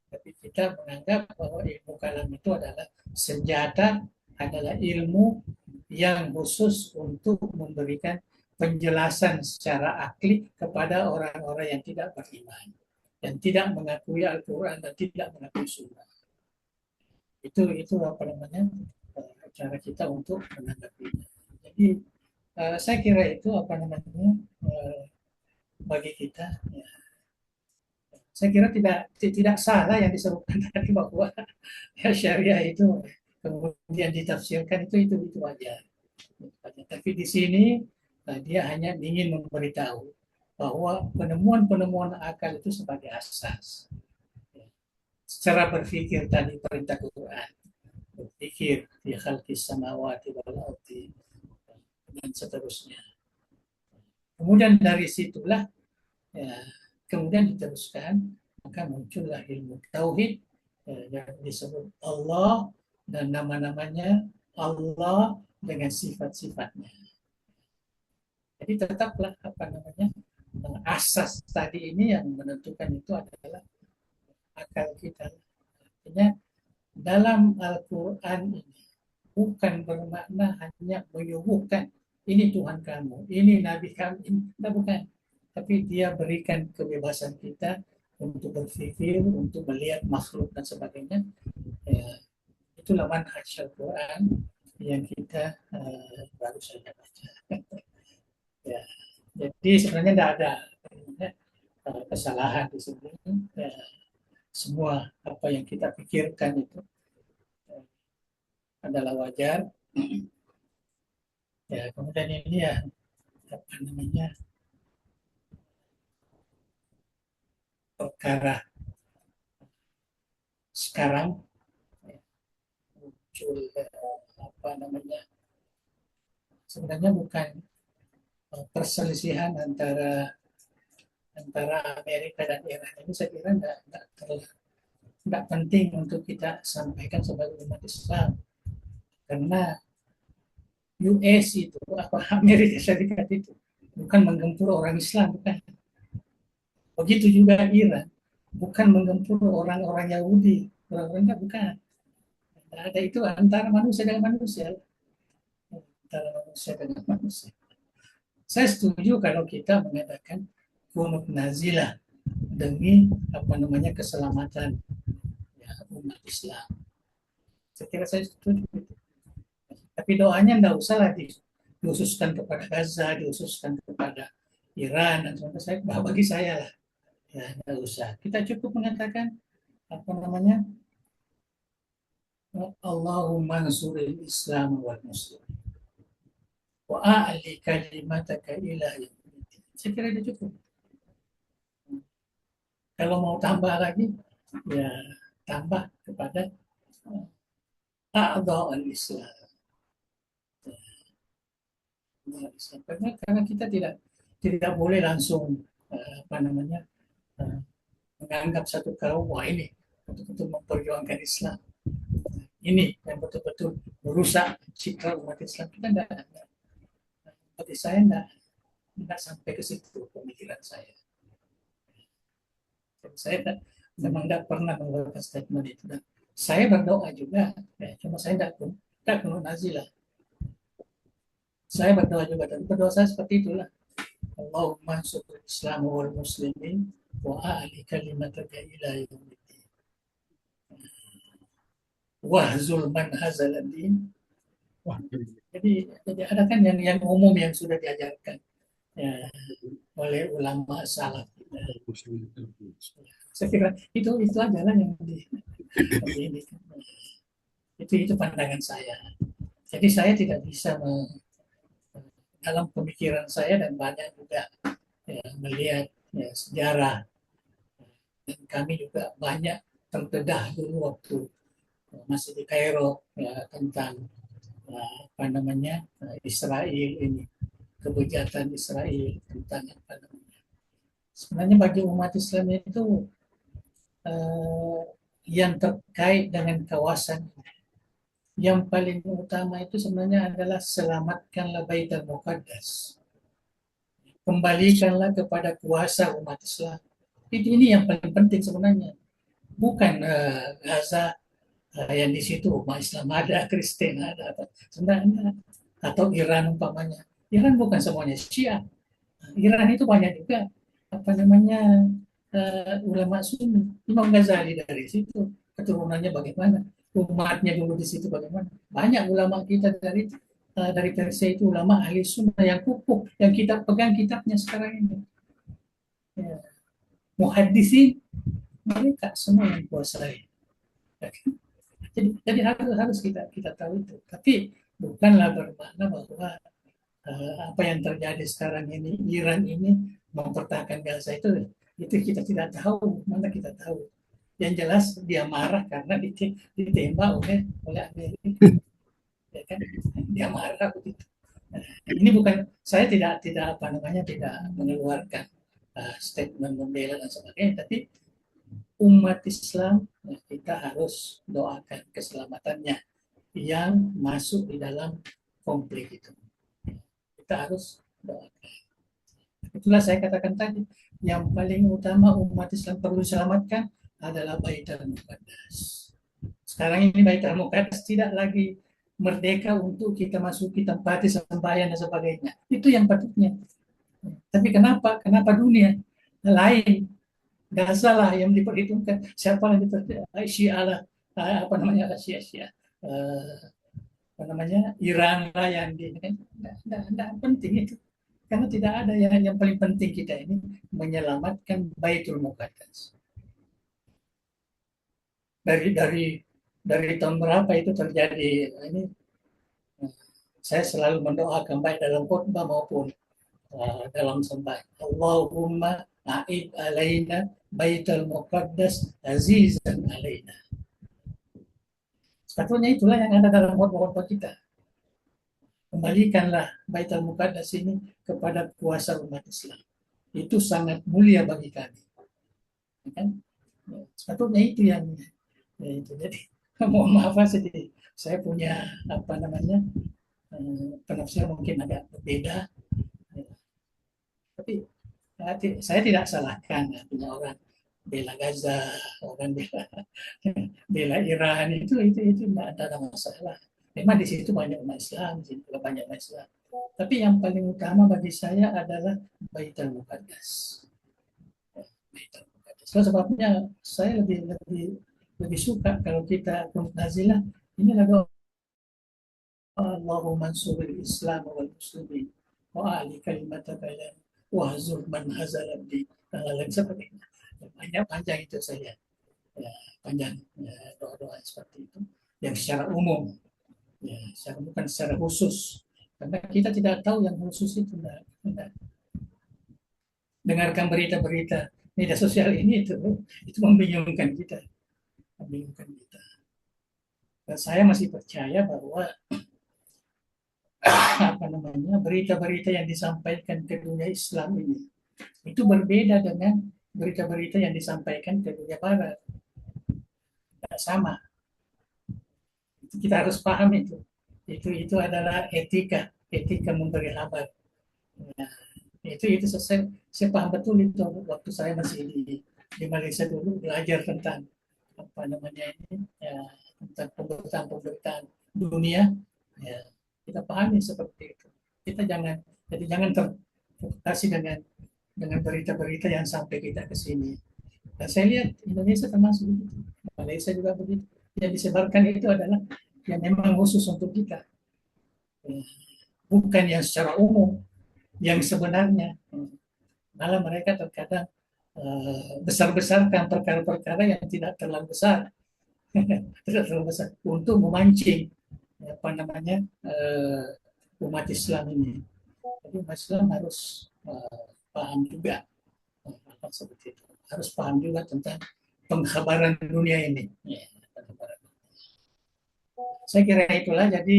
Tapi kita menganggap bahwa ilmu kalam itu adalah senjata, adalah ilmu yang khusus untuk memberikan penjelasan secara akli kepada orang-orang yang tidak beriman, yang tidak mengakui Al-Quran dan tidak mengakui Sunnah. Itu apa namanya, cara kita untuk menanggapinya. Jadi saya kira itu apa namanya, bagi kita, ya, saya kira tidak salah yang disebutkan tadi bahwa ya syariah itu kemudian ditafsirkan itu wajar. Tapi di sini dia hanya ingin memberitahu bahwa penemuan-penemuan akal itu sebagai asas. Secara berpikir tadi perintah Quran, berpikir di khalqis samawati wal ardi dan seterusnya. Kemudian dari situlah ya, kemudian diteruskan, maka muncullah ilmu tauhid yang disebut Allah dan nama-namanya Allah dengan sifat-sifatnya. Jadi tetaplah apa namanya, asas tadi ini yang menentukan itu adalah akal kita. Artinya dalam Al-Quran ini bukan bermakna hanya menyuguhkan ini Tuhan kamu, ini Nabi kami, ini bukan. Tapi dia berikan kebebasan kita untuk berpikir, untuk melihat makhluk dan sebagainya. Ya, itulah manhaj Al-Quran yang kita baru saja baca. Ya, jadi sebenarnya tidak ada kesalahan di sini. Ya, semua apa yang kita pikirkan itu adalah wajar. Ya, kemudian ini ya apa namanya, perkara sekarang muncul apa namanya, sebenarnya bukan perselisihan antara Amerika dan Iran. Ini saya kira tidak penting untuk kita sampaikan sebagai umat Islam, karena US itu apa Amerika Serikat itu bukan menggempur orang Islam, bukan. Begitu juga Iran bukan menggempur orang-orang Yahudi, orang-orangnya bukan. Ada itu antara manusia dengan manusia, antara manusia dengan manusia. Saya setuju kalau kita mengatakan kunut nazilah demi apa namanya keselamatan ya, umat Islam. Saya kira saya setuju. Tapi doanya tidak usahlah dihususkan kepada Gaza, dihususkan kepada Iran dan sebagainya. Bagi saya lah, ya tidak usah. Kita cukup mengatakan apa namanya, Allahumma ansuril Islam wal Muslim wa a'li kalimataka ila yaumil. Saya kira itu cukup. Kalau mau tambah lagi, ya tambah kepada a'dha al-Islam. Karena kita tidak boleh langsung apa namanya menganggap satu kaum, wah ini betul-betul memperjuangkan Islam, ini yang betul-betul merusak citra umat Islam. Kita tidak, seperti saya tidak sampai ke situ pemikiran saya. Saya memang tidak pernah mengeluarkan statement itu. Dan saya berdoa juga, ya, cuma saya tidak penuh nazilah. Saya berdoa juga, dan berdoa saya seperti itulah. Allahumma ansur Islam wal muslimin wa a'li kalimataka ila yaumiddin. Wahzul man hazaladin. Jadi ada kan yang umum yang sudah diajarkan ya, oleh ulama salaf. Saya kira itu adalah yang itu pandangan saya. Jadi saya tidak bisa dalam pemikiran saya, dan banyak juga ya, melihat ya, sejarah, dan kami juga banyak terdedah dulu waktu masih di Kairo ya, tentang apa namanya Israel ini, kebejatan Israel, tentang apa namanya. Sebenarnya bagi umat Islam itu yang terkait dengan kawasan yang paling utama itu sebenarnya adalah selamatkanlah Baitul Muqaddas. kembalikanlah kepada kuasa umat Islam. Ini yang paling penting sebenarnya, bukan Gaza yang di situ umat Islam ada, Kristen ada, apa sebenarnya, atau Iran umpamanya. Iran bukan semuanya Syiah. Iran itu banyak juga apa namanya ulama Sunni. Imam Ghazali dari situ, keturunannya bagaimana, umatnya dulu di situ bagaimana. Banyak ulama kita dari Persia itu ulama ahli sunnah yang kukuh, yang kita pegang kitabnya sekarang ini. Ya. Muhaddisin mereka semua yang kuasai. Jadi harus kita tahu itu. Tapi bukanlah bermakna bahwa apa yang terjadi sekarang ini, Iran ini mempertahankan Gaza itu kita tidak tahu, mana kita tahu. Yang jelas dia marah karena ditembak oleh Amerika, ya kan? Dia marah begitu. Ini bukan, saya tidak apa namanya, tidak mengeluarkan statement membela dan sebagainya, tapi umat Islam kita harus doakan keselamatannya yang masuk di dalam konflik itu. Kita harus doakan. Itulah saya katakan tadi, yang paling utama umat Islam perlu diselamatkan adalah Baitul Muqaddas. Sekarang ini Baitul Muqaddas tidak lagi merdeka untuk kita masuki, tempati, sembahyang dan sebagainya. Itu yang patutnya. Tapi kenapa dunia lain? Gaza lah yang diperhitungkan. Siapa yang diperhitungkan? Syiah lah, apa namanya, Syiah. Apa namanya, Iran lah yang tidak penting itu. Karena tidak ada yang paling penting kita ini menyelamatkan Baitul Muqaddas. Dari tahun berapa itu terjadi ini, saya selalu mendoakan baik dalam khutbah maupun dalam sembahyang. Allahumma a'id alaina Baitul Muqaddas azizan alaina. Sebetulnya itulah yang ada dalam khutbah kita. Kembalikanlah Baitul Muqaddas ini kepada kuasa umat Islam. Itu sangat mulia bagi kami. Kan? Sebetulnya itu yang itu. Jadi mohon maaf saya punya apa namanya penafsiran mungkin agak berbeda. Tapi saya tidak salahkan punya orang bela Gaza, orang bela Iran, itu tidak ada masalah. Memang di situ banyak umat Islam, di situ banyak umat Islam. Tapi yang paling utama bagi saya adalah Baitul Muqaddas. Baitul Muqaddas. So, sebabnya saya lebih suka kalau kita nazilah ini lagu Allahumma ansuril Islam wal muslimin wa ali kalimataka wa hazur man hazal abdi dan lain sebagainya. Banyak panjang itu saya panjang doa-doa seperti itu yang secara umum. Ya, bukan secara khusus, karena kita tidak tahu yang khusus itu. Dengarkan berita-berita media sosial ini itu membingungkan kita. Dan saya masih percaya bahwa apa namanya, berita-berita yang disampaikan ke dunia Islam ini itu berbeda dengan berita-berita yang disampaikan ke dunia Barat. Tidak sama. Kita harus paham itu. Itu adalah etika memberi kabar. Nah, itu saya paham betul itu waktu saya masih di Malaysia dulu belajar tentang apa namanya ini tentang pemberitaan dunia. Ya, kita pahami seperti itu. Kita jangan terprovokasi dengan berita-berita yang sampai kita ke sini. Dan saya lihat Indonesia termasuk begitu. Malaysia juga begitu. Yang disebarkan itu adalah yang memang khusus untuk kita, bukan yang secara umum, yang sebenarnya malah mereka terkadang besar-besarkan perkara-perkara yang tidak terlalu besar, untuk memancing apa namanya umat Islam ini. Jadi umat Islam harus paham juga seperti itu, harus paham juga tentang pengkhabaran dunia ini. Saya kira itulah. Jadi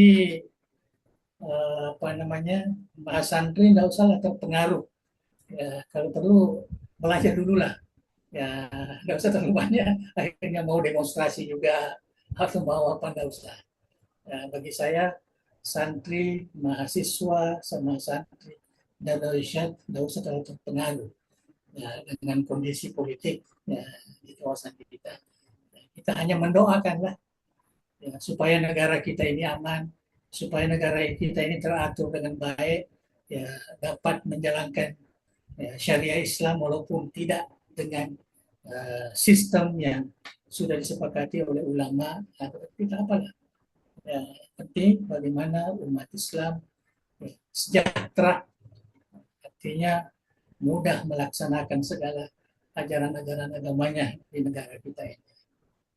apa namanya, Mas santri tidak usahlah terpengaruh. Ya, kalau perlu belajar dulu lah. Ya, tidak usah terlalu banyak. Akhirnya mau demonstrasi juga atau mau apa, tidak usah. Ya, bagi saya santri, mahasiswa sama santri dan Irsyad tidak usah terlalu terpengaruh dengan kondisi politik di kawasan kita. Kita hanya mendoakanlah supaya negara kita ini aman, supaya negara kita ini teratur dengan baik, dapat menjalankan syariah Islam walaupun tidak dengan sistem yang sudah disepakati oleh ulama. Kita apalah, penting bagaimana umat Islam sejahtera, artinya mudah melaksanakan segala ajaran-ajaran agamanya di negara kita ini,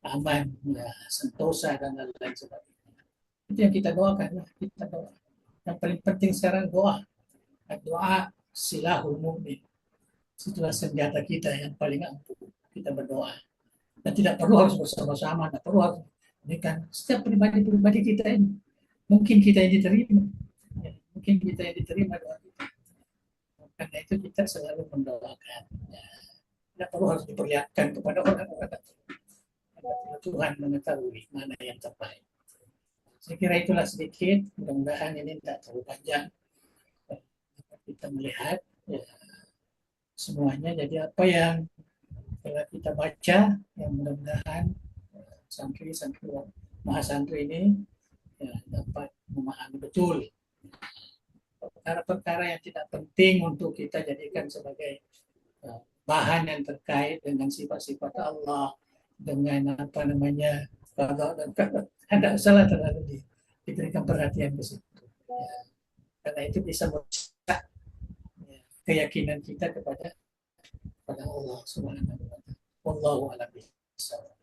aman, sentosa dan lain-lain sebagainya. Itu yang kita doakan, kita doa. Yang paling penting sekarang doa. Doa silahul mu'min. Itulah senjata kita yang paling ampuh. Kita berdoa. Dan tidak perlu harus bersama-sama, tidak perlu harus. Ini kan setiap pribadi-pribadi kita ini. Mungkin kita yang diterima. Mungkin kita yang diterima doa kita. Karena itu kita selalu mendoakan. Tidak perlu harus diperlihatkan kepada orang-orang. Tuhan mengetahui mana yang terbaik. Saya kira itulah sedikit. Mudah-mudahan ini tidak terlalu panjang. Kita melihat semuanya. Jadi apa yang telah kita baca, yang mudah-mudahan santri-santri mahasantri ini dapat memahami betul perkara-perkara yang tidak penting untuk kita jadikan sebagai bahan yang terkait dengan sifat-sifat Allah, dengan apa namanya qada dan qadar. Tidak salah terlalu diberikan perhatian ke situ. Karena itu bisa merusak keyakinan kita kepada Allah Subhanahu wa taala. Wallahu a'lam bishawab.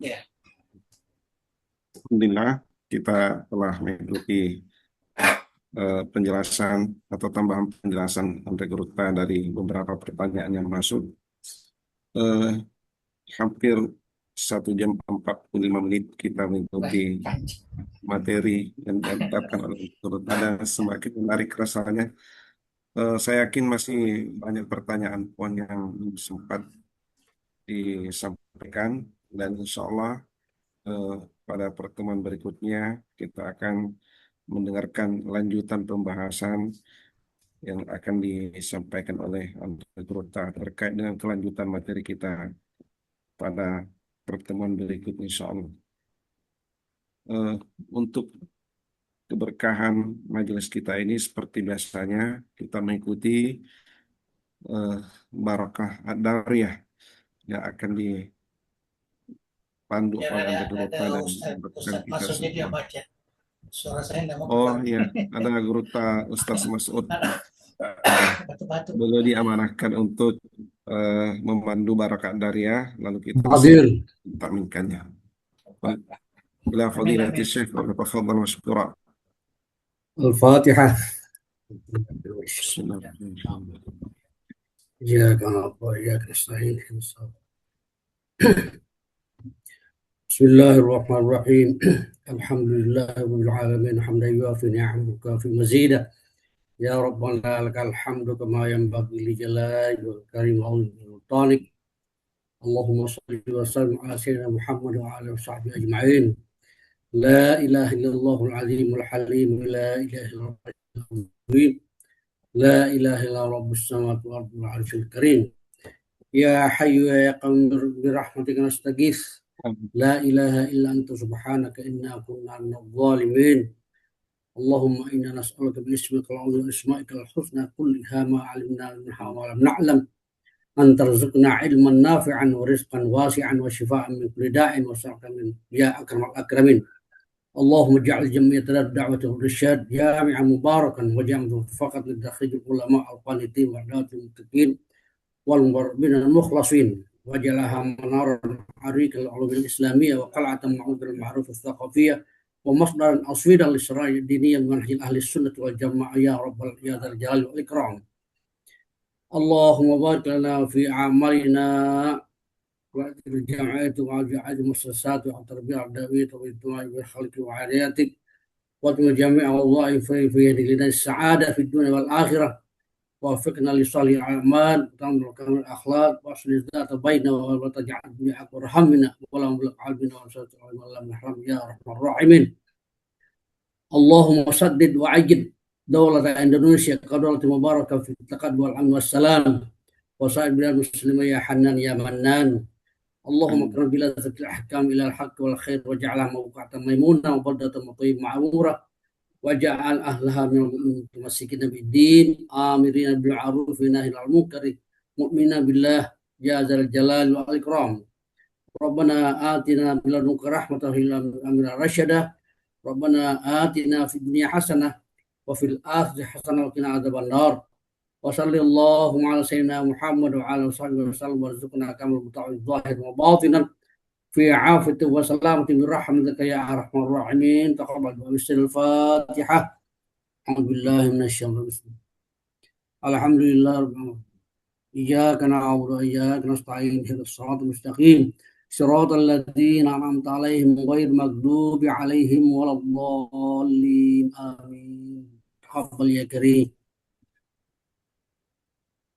Ya. Alhamdulillah kita telah mengikuti penjelasan atau tambahan penjelasan antegrutta dari beberapa pertanyaan yang masuk. Hampir 1 jam 45 menit kita mengikuti materi yang ditetapkan oleh antegrutta dan semakin menarik rasanya. Saya yakin masih banyak pertanyaan poin yang belum sempat disampaikan dan insya Allah pada pertemuan berikutnya kita akan mendengarkan lanjutan pembahasan yang akan disampaikan oleh antegrutta terkait dengan kelanjutan materi kita pada pertemuan berikutnya insya Allah. Untuk keberkahan majelis kita ini seperti biasanya kita mengikuti barakah ad-dariyah yang akan dipandu oleh antegrutta dan Ustaz kita Masud dia semua. baca. Suara saya tidak mau Oh iya, ada Gurta Ustaz Masud. batu-batu. Beliau diamanahkan untuk memandu barakah ad-dariyah, lalu kita حاضر. takminkannya. Bila fadilati Syekh wa tafadhal mashkura. الفاتحة. Bismillahirrahmanirrahim. إياك نعبد وإياك نستعين. بسم الله الرحمن الرحيم. الحمد لله رب العالمين حمدا يوافي نعمه ويكافي مزيدا. يا ربنا لك الحمد كما ينبغي لجلالك والكريم وعظيم سلطانك. اللهم صل وسلم على سيدنا محمد وعلى آله وصحبه أجمعين. لا إله إلا الله العظيم الحليم. لا إله إلا الله العظيم. لا إله إلا رب السماوات والأرض والعرش الكريم. يا حي يا قوم برحمتك نستغيث. لا إله إلا أنت سبحانك إنا كنا من الظالمين. اللهم إنا نسألك باسمك العظيم وأسمائك الحسنى كلها ما علمنا منها وما لم نعلم أن ترزقنا علما نافعا ورزقا واسعا وشفاء من كل داء وسرقا من يا أكرم الأكرمين. اللهم اجعل جمعية الدعوة والإرشاد جامعا مباركا وجامعا فقط لتخريج العلماء القانتين وعداة المتقين والمقربين المخلصين، وجعلها منارا حريكا للعلوم الإسلامية وقلعة معروفة للمعروف الثقافية ومصدرا أصيلا للشرائع الدينية بمنهج أهل السنة والجماعة يا رب يا ذا الجلال والإكرام. اللهم بارك لنا في أعمالنا وأجر الجامعات وجعل المؤسسات والتربية الدعوية والاجتماع بالخلق وعاداتك واتم جميع الوظائف في يد لنا السعادة في الدنيا والآخرة. ووفقنا لصالح الأعمال وتعمل كامل الأخلاق وأصل الذات بيننا وتجعل الدنيا أكبر همنا ولا مبلغ علمنا وسائر علم الله نحرم يا أرحم الراحمين. اللهم سدد وعجل دولة إندونيسيا كدولة مباركة في التقدم والأمن والسلام، وسائر بلاد المسلمين يا حنان يا منان. اللهم آمين. اكرم بلاد الأحكام إلى الحق والخير، واجعلها موقعة ميمونة وبلدة مطيب معمورة، واجعل أهلها من المتمسكين بالدين آمرين بالمعروف وناهين عن المنكر مؤمنين بالله يا ذا الجلال والإكرام. ربنا آتنا من لدنك رحمة وهب أمرنا رشدا. ربنا آتنا في الدنيا حسنة وفي الآخرة حسنة وقنا عذاب النار. وصلى اللهم على سيدنا محمد وعلى آله وصحبه وسلم، وارزقنا كامل المتعة الظاهر وباطنا في عافية وسلامة من رحمتك يا أرحم الراحمين. تقبل بسر الفاتحة. أعوذ بالله من الشيطان الرجيم. الحمد لله رب العالمين. إياك نعبد وإياك نستعين، اهدنا الصراط المستقيم صراط الذين أنعمت عليهم غير المغضوب عليهم ولا الضالين آمين. تفضل يا كريم.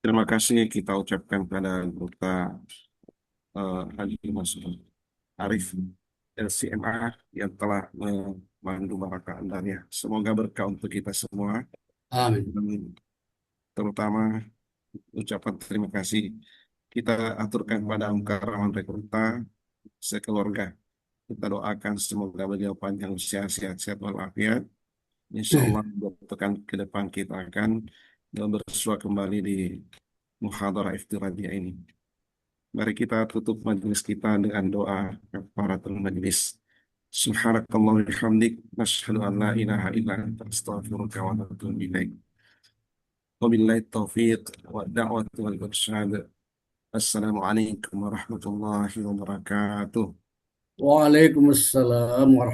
Terima kasih kita ucapkan pada Duta Haji Masud Arif LCMA yang telah memandu barakah andalnya. Semoga berkah untuk kita semua. Amin. Dan terutama ucapan terima kasih kita aturkan kepada Angkarawan Rekruta sekeluarga. Kita doakan semoga beliau panjang usia, sehat-sehat walafiat. Insya Allah 2 pekan ke depan kita akan bersua kembali di muhadarah iftiradiyah ini. Mari kita tutup majelis kita dengan doa kafaratul majlis. Subhanakallah wa bihamdik, nasyhadu an la ilaha illa anta, astaghfiruka wa atubu ilaik. Wabillahi taufiq wa da'watu wal irsyad. Assalamualaikum warahmatullahi wabarakatuh. Waalaikumsalam warahmatullahi